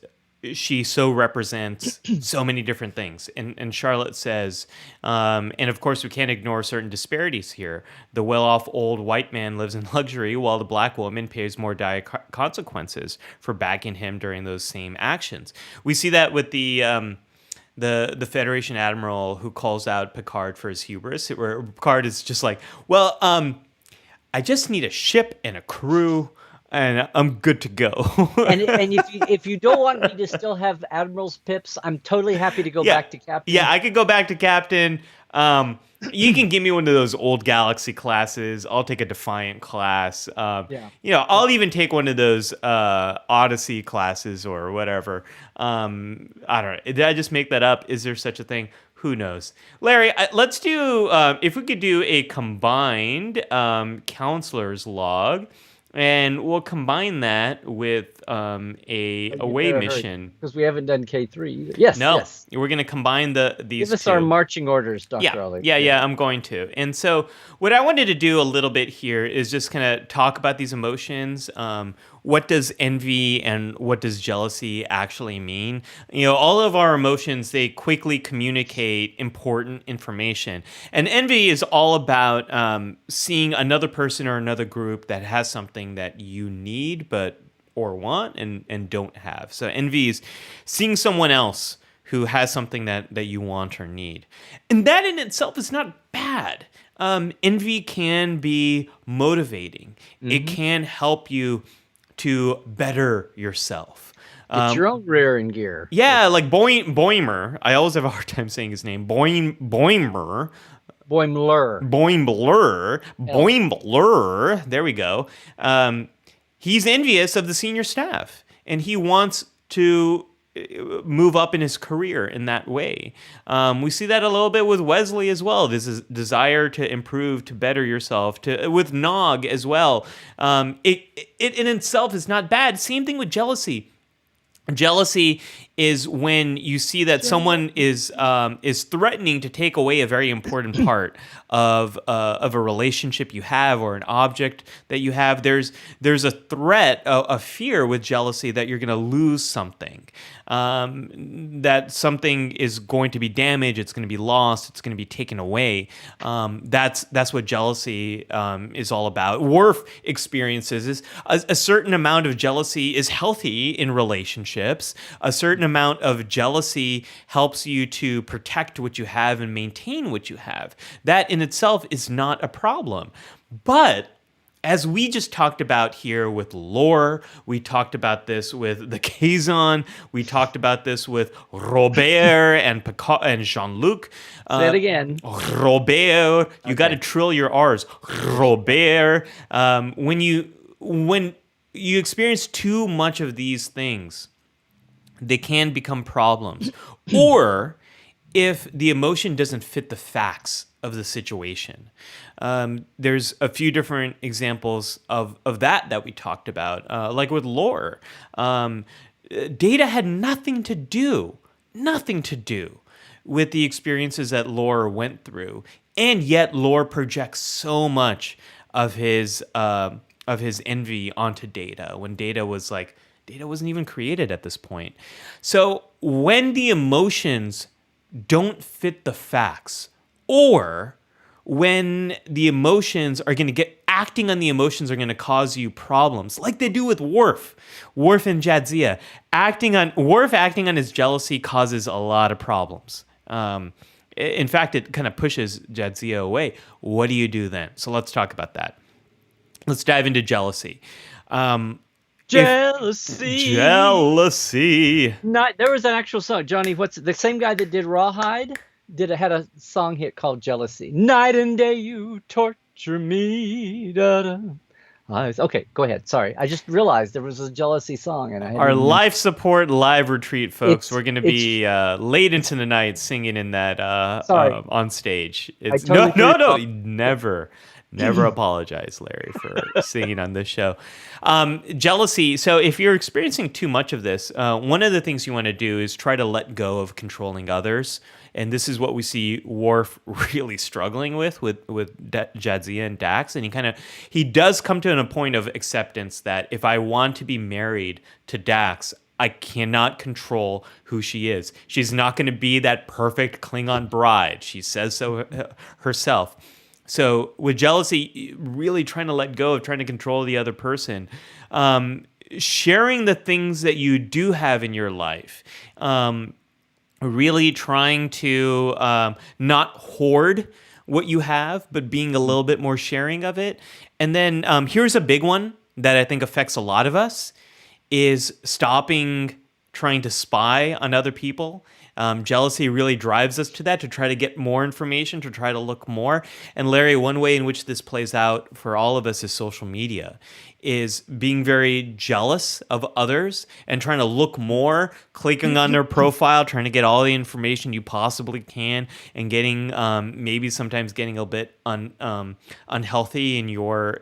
she so represents so many different things. And Charlotte says, and of course we can't ignore certain disparities here. The well-off old white man lives in luxury, while the black woman pays more dire consequences for backing him during those same actions. We see that with the Federation admiral who calls out Picard for his hubris, where Picard is just like, well, I just need a ship and a crew, and I'm good to go. and if you don't want me to still have admiral's pips, I'm totally happy to go back to captain. Yeah, I could go back to captain. You can give me one of those old Galaxy classes. I'll take a Defiant class. I'll even take one of those Odyssey classes or whatever. I don't know. Did I just make that up? Is there such a thing? Who knows? Larry, let's do, if we could do a combined counselor's log. And we'll combine that with a away mission. Because we haven't done K3 either. Yes, no, yes. We're going to combine these Give us two. our marching orders, Dr. Ollie. Yeah, I'm going to. And so what I wanted to do a little bit here is just kind of talk about these emotions. What does envy and what does jealousy actually mean? All of our emotions, they quickly communicate important information. And envy is all about seeing another person or another group that has something that you need or want and don't have. So envy is seeing someone else who has something that you want or need. And that in itself is not bad. Envy can be motivating. Mm-hmm. It can help you to better yourself. It's your own rear in gear. Yeah, like Boimler. I always have a hard time saying his name. Boimler. There we go. He's envious of the senior staff, and he wants to move up in his career in that way. We see that a little bit with Wesley as well. This is desire to improve, to better yourself. With Nog as well. It in itself is not bad. Same thing with jealousy. Jealousy is when you see that someone is threatening to take away a very important part of a relationship you have or an object that you have. There's a threat, a fear with jealousy that you're going to lose something, that something is going to be damaged, it's going to be lost, it's going to be taken away. That's what jealousy is all about. Worf experiences is a certain amount of jealousy is healthy in relationships. A certain amount of jealousy helps you to protect what you have and maintain what you have. That in itself is not a problem. But as we just talked about here with lore, we talked about this with the Kazon, we talked about this with Robert and Picard and Jean-Luc. Say it again. Robert, you got to Okay. trill your R's. Robert. When you experience too much of these things, they can become problems. Or if the emotion doesn't fit the facts of the situation. There's a few different examples of that we talked about, like with lore. Data had nothing to do with the experiences that Lore went through, and yet Lore projects so much of his envy onto Data when Data wasn't even created at this point. So when the emotions don't fit the facts, or when the emotions are going to acting on the emotions are going to cause you problems, like they do with Worf and Jadzia. Worf acting on his jealousy causes a lot of problems. In fact, it kind of pushes Jadzia away. What do you do then? So let's talk about that. Let's dive into jealousy. Jealousy. Jealousy. There was an actual song, Johnny. What's the same guy that did Rawhide? Had a song hit called Jealousy. Night and day you torture me. Da-da. Okay, go ahead. Sorry, I just realized there was a jealousy song, and our life support live retreat, folks. We're going to be late into the night singing in that on stage. It's no, never apologize, Larry, for singing on this show. Jealousy. So if you're experiencing too much of this, one of the things you want to do is try to let go of controlling others. And this is what we see Worf really struggling with Jadzia and Dax. And he does come to a point of acceptance that if I want to be married to Dax, I cannot control who she is. She's not going to be that perfect Klingon bride. She says so herself. So with jealousy, really trying to let go of trying to control the other person, sharing the things that you do have in your life, really trying to not hoard what you have, but being a little bit more sharing of it. And then here's a big one that I think affects a lot of us, is stopping trying to spy on other people. Jealousy really drives us to that, to try to get more information, to try to look more. And Larry, one way in which this plays out for all of us is social media, is being very jealous of others and trying to look more, clicking on their profile, trying to get all the information you possibly can, and getting maybe sometimes getting a bit unhealthy in your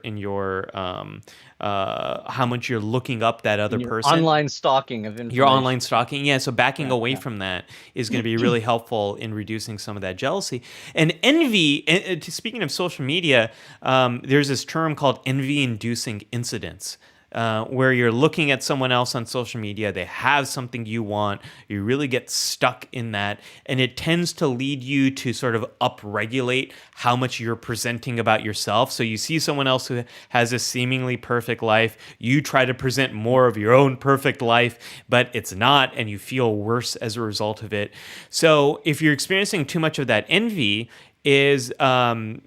how much you're looking up that other person. Online stalking of information. Your online stalking, yeah. So backing away from that is going to be really helpful in reducing some of that jealousy. And envy, speaking of social media, there's this term called envy-inducing incidents, where you're looking at someone else on social media, they have something you want, you really get stuck in that, and it tends to lead you to sort of upregulate how much you're presenting about yourself. So you see someone else who has a seemingly perfect life, you try to present more of your own perfect life, but it's not, and you feel worse as a result of it. So if you're experiencing too much of that envy, don't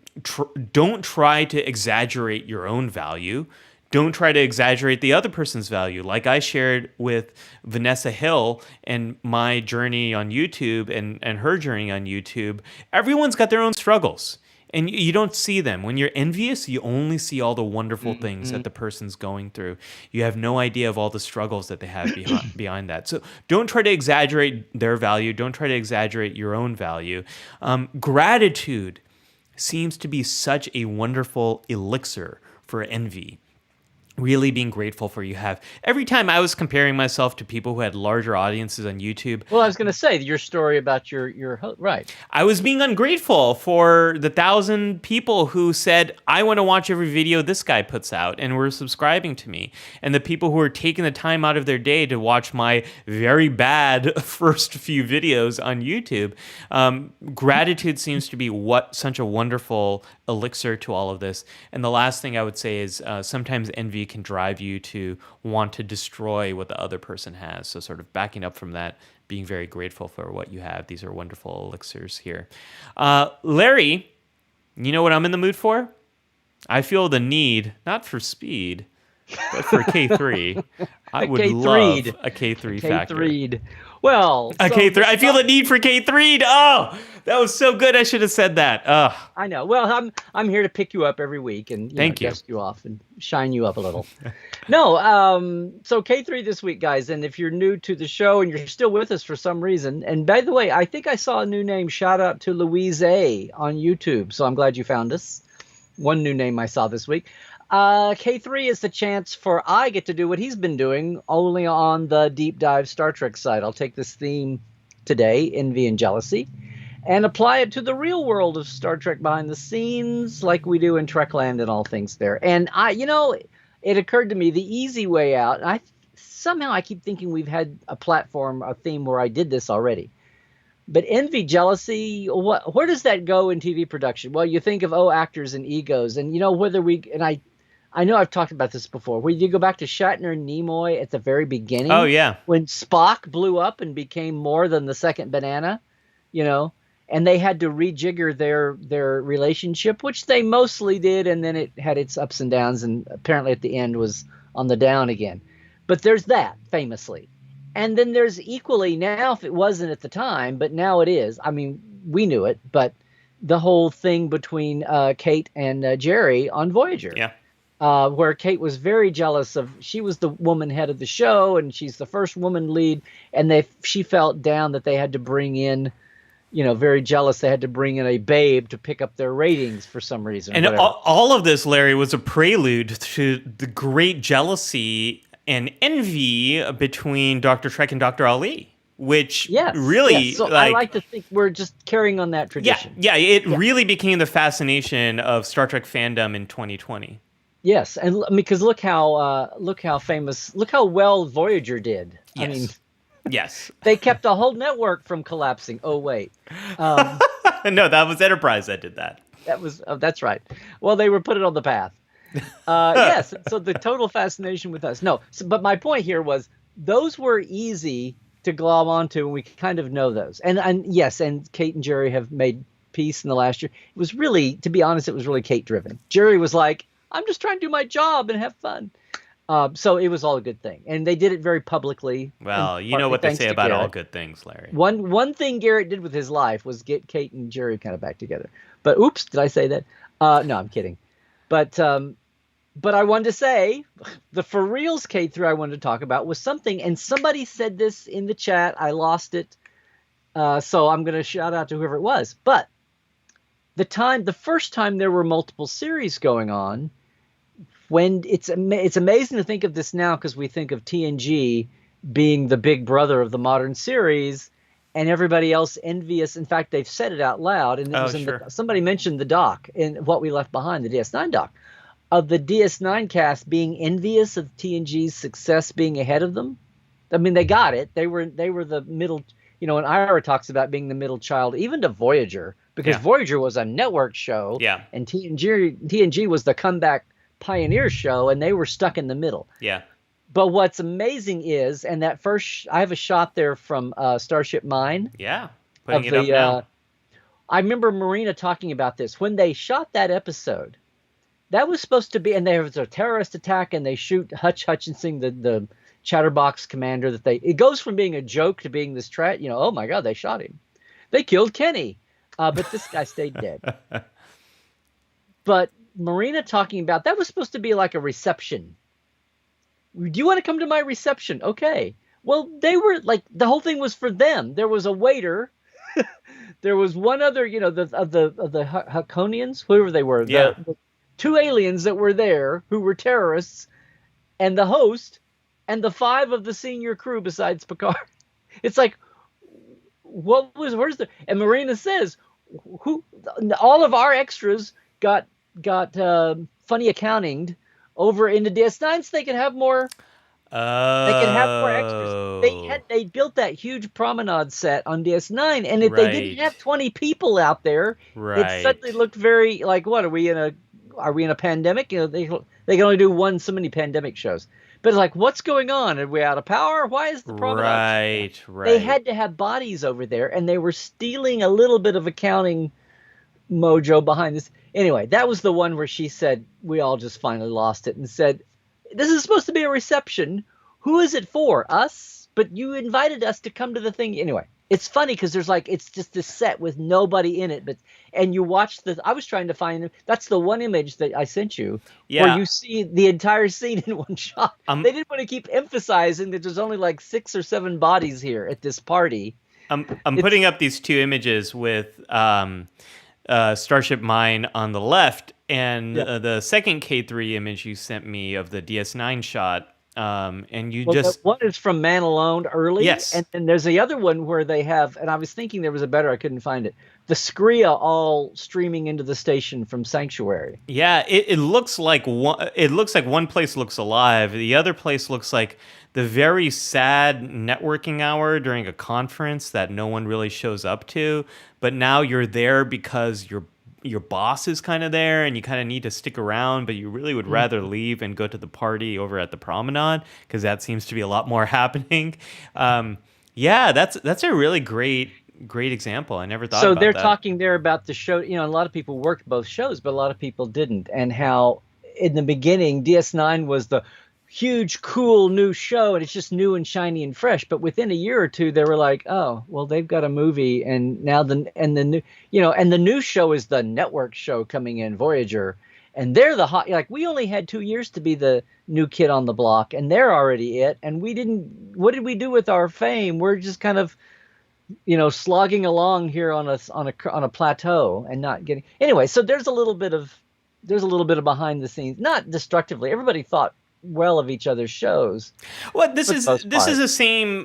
try to exaggerate your own value. Don't try to exaggerate the other person's value. Like I shared with Vanessa Hill and my journey on YouTube and her journey on YouTube, everyone's got their own struggles. And you don't see them. When you're envious, you only see all the wonderful things that the person's going through. You have no idea of all the struggles that they have behind that. So don't try to exaggerate their value. Don't try to exaggerate your own value. Gratitude seems to be such a wonderful elixir for envy. Really being grateful for you have. Every time I was comparing myself to people who had larger audiences on YouTube. Well, I was going to say your story about your right. I was being ungrateful for the 1,000 people who said, I want to watch every video this guy puts out, and were subscribing to me. And the people who were taking the time out of their day to watch my very bad first few videos on YouTube. Gratitude seems to be such a wonderful elixir to all of this. And the last thing I would say is sometimes envy can drive you to want to destroy what the other person has. So sort of backing up from that, being very grateful for what you have. These are wonderful elixirs here. Larry, you know what I'm in the mood for? I feel the need, not for speed, but for K3. I A would K3'd. love a K3 factor. K3'd. Well, A so K3. I feel the need for K3. Oh, that was so good. I should have said that. I know. Well, I'm here to pick you up every week and Thank you. dust you off and shine you up a little. No, so K3 this week, guys. And if you're new to the show and you're still with us for some reason, and by the way, I think I saw a new name. Shout out to Louise A on YouTube. So I'm glad you found us. One new name I saw this week. K3 is the chance for I get to do what he's been doing only on the Deep Dive Star Trek side. I'll take this theme today, envy and jealousy, and apply it to the real world of Star Trek behind the scenes like we do in Trekland and all things there. And it occurred to me the easy way out. And I keep thinking we've had a platform, a theme where I did this already. But envy, jealousy, where does that go in TV production? Well, you think of actors and egos, and I know I've talked about this before. Where you go back to Shatner and Nimoy at the very beginning. Oh yeah, when Spock blew up and became more than the second banana, and they had to rejigger their relationship, which they mostly did, and then it had its ups and downs, and apparently at the end was on the down again. But there's that, famously. And then there's equally, now if it wasn't at the time, but now it is. I mean, we knew it, but the whole thing between Kate and Jerry on Voyager. Yeah. Where Kate was very jealous she was the woman head of the show, and she's the first woman lead, and she felt down that they had to bring in, very jealous. They had to bring in a babe to pick up their ratings for some reason. And all of this, Larry, was a prelude to the great jealousy and envy between Dr. Trek and Dr. Ali, which really... Yes. So I like to think we're just carrying on that tradition. Yeah, it really became the fascination of Star Trek fandom in 2020. Yes, and because look how well Voyager did. Yes. I mean, yes, they kept a whole network from collapsing. Oh wait, no, that was Enterprise that did that. That's right. Well, they were put it on the path. Yes, so the total fascination with us. No, but my point here was those were easy to glob onto, and we kind of know those. And yes, and Kate and Jerry have made peace in the last year. It was really, to be honest, it was really Kate driven. Jerry was like, I'm just trying to do my job and have fun. So it was all a good thing. And they did it very publicly. Well, you know what they say about all good things, Larry. One thing Garrett did with his life was get Kate and Jerry kind of back together. But oops, did I say that? No, I'm kidding. But I wanted to say the for reals K3 I wanted to talk about was something, and somebody said this in the chat. I lost it. So I'm going to shout out to whoever it was. But the first time there were multiple series going on, when it's amazing to think of this now because we think of TNG being the big brother of the modern series and everybody else envious. In fact, they've said it out loud. And it was somebody mentioned the doc in What We Left Behind, the DS9 doc, of the DS9 cast being envious of TNG's success being ahead of them. I mean, they got it. They were the middle, and Ira talks about being the middle child, even to Voyager, because Voyager was a network show. Yeah. And TNG was the comeback pioneer show, and they were stuck in the middle. Yeah. But what's amazing is, and that first, I have a shot there from Starship Mine. Yeah. Putting it up now. I remember Marina talking about this. When they shot that episode, that was supposed to be, and there was a terrorist attack, and they shoot Hutch Hutchinson, the Chatterbox commander. It goes from being a joke to being this oh my God, they shot him. They killed Kenny. But this guy stayed dead. But Marina talking about, that was supposed to be like a reception. Do you want to come to my reception? Okay. Well, they were like, the whole thing was for them. There was a waiter. There was one other, of the Hakonians, whoever they were. Yeah. The two aliens that were there who were terrorists, and the host, and the 5 of the senior crew besides Picard. It's like, and Marina says, all of our extras got funny accounting over into DS9 so they could have more. They could have more extras. They built that huge promenade set on DS9, and if they didn't have 20 people out there, it suddenly looked very like, what are we in a pandemic? They can only do so many pandemic shows. But it's like, what's going on? Are we out of power? Why is the promenade? Right. They had to have bodies over there, and they were stealing a little bit of accounting mojo behind this. Anyway, that was the one where she said we all just finally lost it and said, "This is supposed to be a reception. Who is it for? Us? But you invited us to come to the thing." Anyway, it's funny because there's like it's just this set with nobody in it, and you watch the. I was trying to find that's the one image that I sent you where you see the entire scene in one shot. They didn't want to keep emphasizing that there's only like 6 or 7 bodies here at this party. I'm putting up these 2 images with Starship Mine on the left, and the second K3 image you sent me of the DS9 shot. And you just one is from Man Alone early, yes, and there's the other one where they have, and I was thinking there was a better, I couldn't find it. The Skria all streaming into the station from Sanctuary. Yeah, it looks like one. It looks like one place looks alive. The other place looks like the very sad networking hour during a conference that no one really shows up to. But now you're there because your boss is kind of there and you kind of need to stick around, but you really would rather leave and go to the party over at the promenade because that seems to be a lot more happening. Yeah, that's a really great example. I never thought about that. So they're talking there about the show. You know, a lot of people worked both shows, but a lot of people didn't. And how in the beginning, DS9 was the huge, cool new show, and it's just new and shiny and fresh. But within a year or two, they were like, "Oh, well, they've got a movie, and now the new, you know, and the new show is the network show coming in, Voyager, and they're the hot. Like we only had 2 years to be the new kid on the block, and they're already it. And we didn't. What did we do with our fame? We're just kind of, you know, slogging along here on a plateau and not getting anyway. So there's a little bit of behind the scenes, not destructively. Everybody thought well of each other's shows. Well, this is the same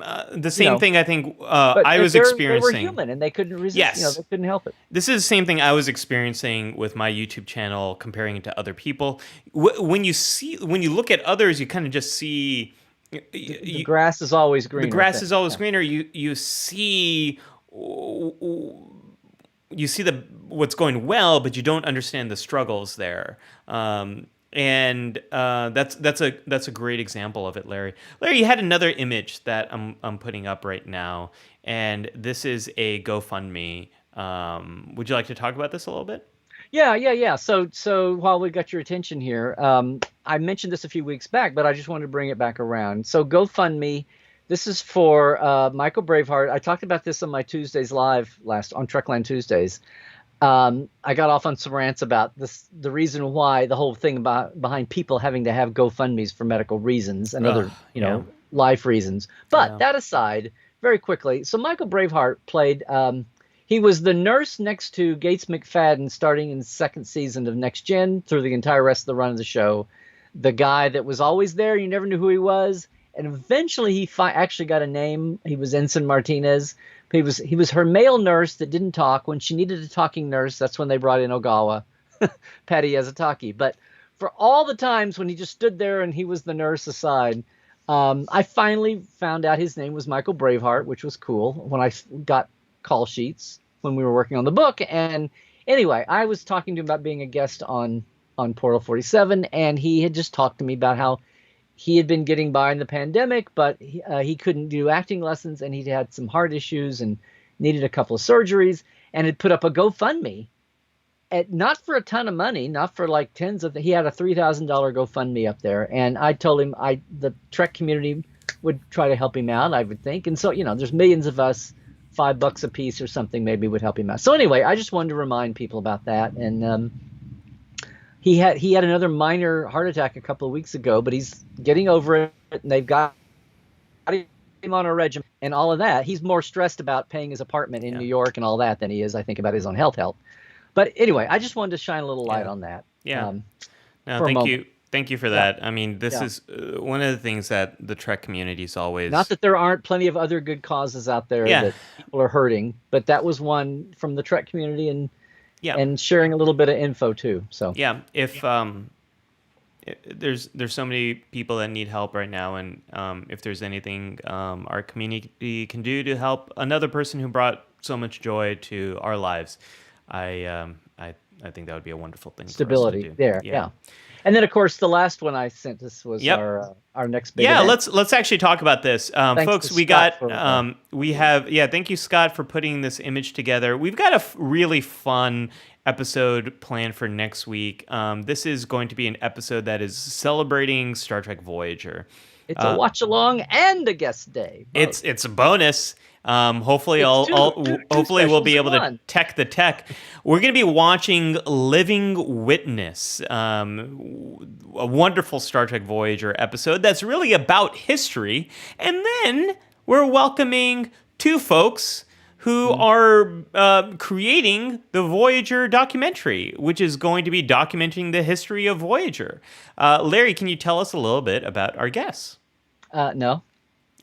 thing I think I was experiencing. They were human and they couldn't resist. Yes. You know, they couldn't help it. This is the same thing I was experiencing with my YouTube channel, comparing it to other people. When you look at others, you kind of just see the grass is always greener. The grass is always greener. You see what's going well, but you don't understand the struggles there. And that's a great example of it, Larry. Larry, you had another image that I'm putting up right now, and this is a GoFundMe. Would you like to talk about this a little bit? Yeah. So while we got your attention here, I mentioned this a few weeks back, but I just wanted to bring it back around. So GoFundMe, this is for Michael Braveheart. I talked about this on my Tuesdays live on Trekland Tuesdays. I got off on some rants about the reason why the whole thing behind people having to have GoFundMes for medical reasons and other, life reasons. But that aside, very quickly, so Michael Braveheart played, he was the nurse next to Gates McFadden starting in the 2nd season of Next Gen through the entire rest of the run of the show. The guy that was always there, you never knew who he was. And eventually he actually got a name. He was Ensign Martinez. He was her male nurse that didn't talk. When she needed a talking nurse, that's when they brought in Ogawa, Patty Yazataki. But for all the times when he just stood there and he was the nurse aside, I finally found out his name was Michael Braveheart, which was cool when I got call sheets when we were working on the book. And anyway, I was talking to him about being a guest on Portal 47, and he had just talked to me about how he had been getting by in the pandemic, but he couldn't do acting lessons, and he'd had some heart issues and needed a couple of surgeries, and had put up a GoFundMe, not for a ton of money, not for like he had a $3,000 GoFundMe up there, and I told him the Trek community would try to help him out, I would think, and so there's millions of us, $5 a piece or something maybe would help him out. So anyway, I just wanted to remind people about that, and He had another minor heart attack a couple of weeks ago, but he's getting over it, and they've got him on a regimen and all of that. He's more stressed about paying his apartment in New York and all that than he is, I think, about his own health. But anyway, I just wanted to shine a little light on that. Yeah. Thank you. Thank you for that. I mean, this is one of the things that the Trek community is always... Not that there aren't plenty of other good causes out there that people are hurting, but that was one from the Trek community, and sharing a little bit of info too. So if there's so many people that need help right now, and if there's anything our community can do to help another person who brought so much joy to our lives, I think that would be a wonderful thing. Stability for us to do. there, yeah. And then, of course, the last one I sent us was our next big event. Let's actually talk about this, folks. Thank you, Scott, for putting this image together. We've got a really fun episode planned for next week. This is going to be an episode that is celebrating Star Trek Voyager. It's a watch along and a guest day. Both. It's a bonus. Hopefully, Two hopefully we'll be specials able in to tech the tech. We're going to be watching Living Witness, a wonderful Star Trek Voyager episode that's really about history. And then we're welcoming two folks who are creating the Voyager documentary, which is going to be documenting the history of Voyager. Larry, can you tell us a little bit about our guests? No.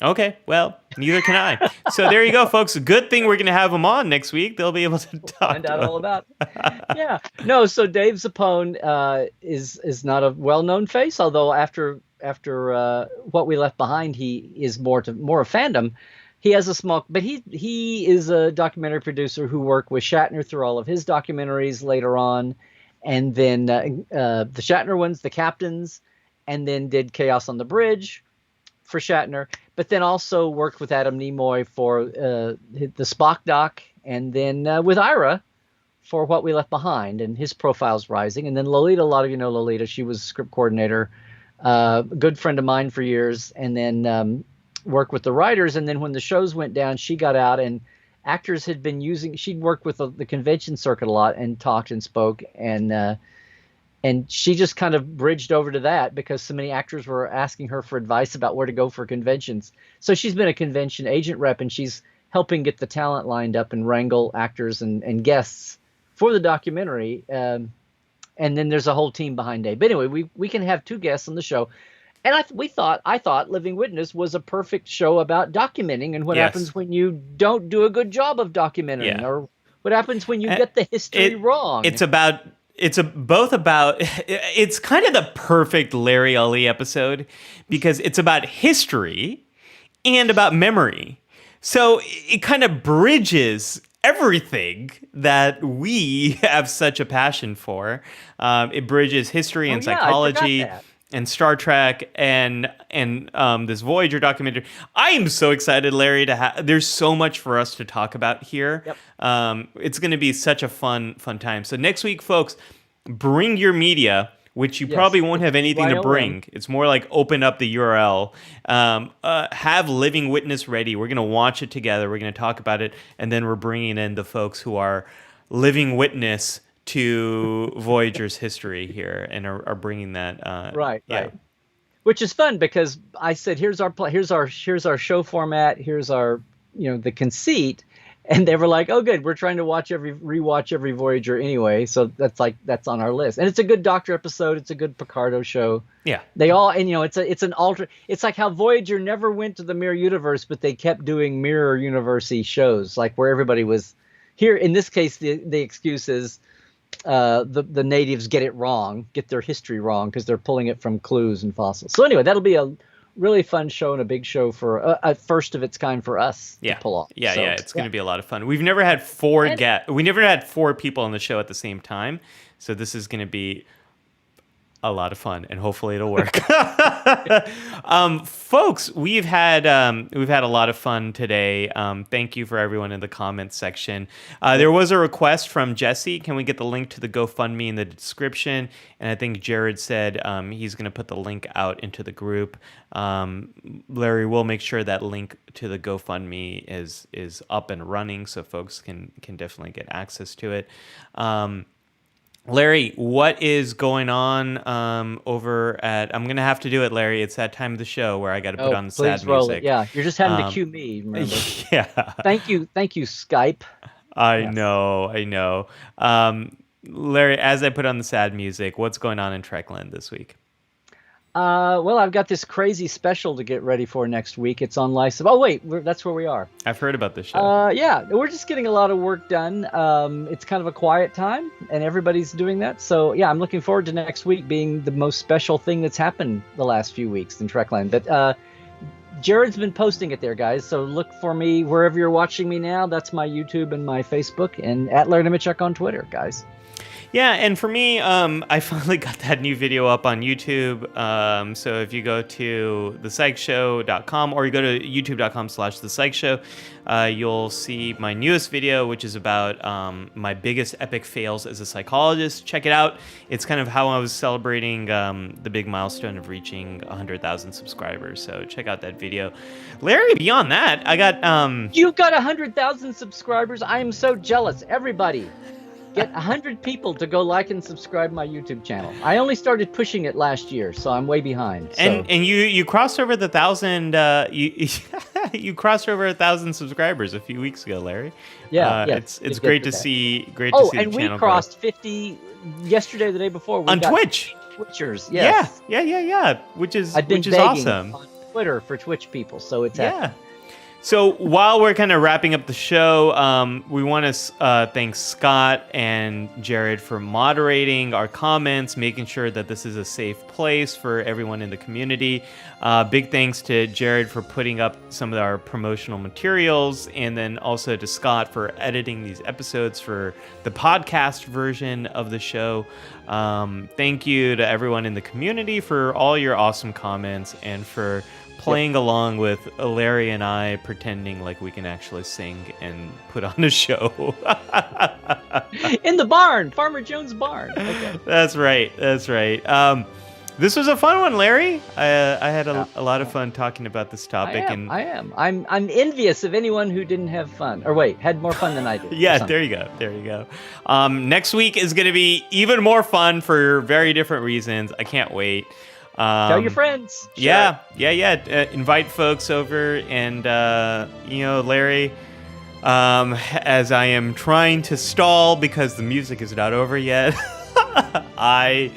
Okay, well, neither can I. So there you go, folks. Good thing we're going to have them on next week. They'll be able to Find out all about it. Yeah. No, so Dave Zappone is not a well-known face, although after What We Left Behind, he is more a fandom. He has a small, but he is a documentary producer who worked with Shatner through all of his documentaries later on, and then the Shatner ones, The Captains, and then did Chaos on the Bridge for Shatner, but then also worked with Adam Nimoy for the Spock doc, and then with Ira for What We Left Behind, and his profile's rising. And then Lolita, a lot of you know Lolita, she was script coordinator, a good friend of mine for years, and then worked with the writers. And then when the shows went down, she got out, and actors had been she'd worked with the convention circuit a lot and talked and spoke, and she just kind of bridged over to that because so many actors were asking her for advice about where to go for conventions. So she's been a convention agent rep, and she's helping get the talent lined up and wrangle actors and guests for the documentary. And then there's a whole team behind Dave. But anyway, we can have two guests on the show. And I thought Living Witness was a perfect show about documenting and what happens when you don't do a good job of documenting, or what happens when you get the history wrong. It's kind of the perfect Larry Ollie episode because it's about history and about memory. So it kind of bridges everything that we have such a passion for. It bridges history and psychology and Star Trek and this Voyager documentary. I am so excited, Larry, there's so much for us to talk about here. Yep. It's going to be such a fun time. So next week, folks, bring your media, which you probably won't have anything to bring. It's more like open up the URL. Have Living Witness ready. We're going to watch it together. We're going to talk about it. And then we're bringing in the folks who are living witness to Voyager's history here and are bringing that. Right. Which is fun because I said, here's our show format. Here's our, the conceit. And they were like, oh, good. We're trying to rewatch every Voyager anyway. So that's on our list. And it's a good Doctor episode. It's a good Picardo show. Yeah. They all, and it's an alter. It's like how Voyager never went to the mirror universe, but they kept doing mirror universe-y shows, like where everybody was here. In this case, the excuse is the natives get their history wrong because they're pulling it from clues and fossils. So anyway, that'll be a really fun show and a big show for a first of its kind for us to pull off. It's going to be a lot of fun. We've never had we never had four people on the show at the same time, so this is going to be a lot of fun, and hopefully it'll work. Folks, we've had a lot of fun today. Thank you for everyone in the comments section. There was a request from Jesse. Can we get the link to the GoFundMe in the description? And I think Jared said he's going to put the link out into the group. Larry will make sure that link to the GoFundMe is up and running, so folks can definitely get access to it. Larry, what is going on over at... I'm going to have to do it, Larry. It's that time of the show where I got to put on the sad music. Yeah, you're just having to cue me, remember? Yeah. Thank you, Skype. I know. Larry, as I put on the sad music, what's going on in Trekland this week? Well, I've got this crazy special to get ready for next week. It's on license. Oh, wait, that's where we are. I've heard about this show. Yeah, we're just getting a lot of work done. It's kind of a quiet time, and everybody's doing that. So, yeah, I'm looking forward to next week being the most special thing that's happened the last few weeks in Trekland. But Jared's been posting it there, guys. So look for me wherever you're watching me now. That's my YouTube and my Facebook, and at Larry Nemecek on Twitter, guys. Yeah, and for me, I finally got that new video up on YouTube. So if you go to thepsychshow.com or you go to youtube.com/thepsychshow, you'll see my newest video, which is about my biggest epic fails as a psychologist. Check it out. It's kind of how I was celebrating the big milestone of reaching 100,000 subscribers. So check out that video. Larry, beyond that, I got... You've got 100,000 subscribers. I am so jealous. Everybody, get 100 people to go like and subscribe my YouTube channel. I only started pushing it last year, so I'm way behind. So. And you crossed over the 1,000. You crossed over 1,000 subscribers a few weeks ago, Larry. Yeah, It's great to see. Great to see. And the we channel crossed 50 yesterday, the day before. We on got Twitch. Twitchers, yes. Yeah. Which is begging awesome. On Twitter for Twitch people, so it's happening. So while we're kind of wrapping up the show, we want to thank Scott and Jared for moderating our comments, making sure that this is a safe place for everyone in the community. Big thanks to Jared for putting up some of our promotional materials, and then also to Scott for editing these episodes for the podcast version of the show. Thank you to everyone in the community for all your awesome comments and for playing along with Larry and I pretending like we can actually sing and put on a show. In the barn, Farmer Jones' barn. Okay. That's right. This was a fun one, Larry. I had a lot of fun talking about this topic. I am. I'm envious of anyone who didn't have fun. Or wait, had more fun than I did. Yeah, there you go. Next week is going to be even more fun for very different reasons. I can't wait. Tell your friends. Yeah. Invite folks over, and Larry, as I am trying to stall because the music is not over yet, I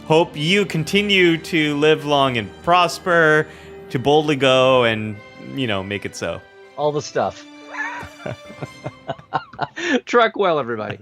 hope you continue to live long and prosper, to boldly go and make it so. All the stuff. Truck well, everybody.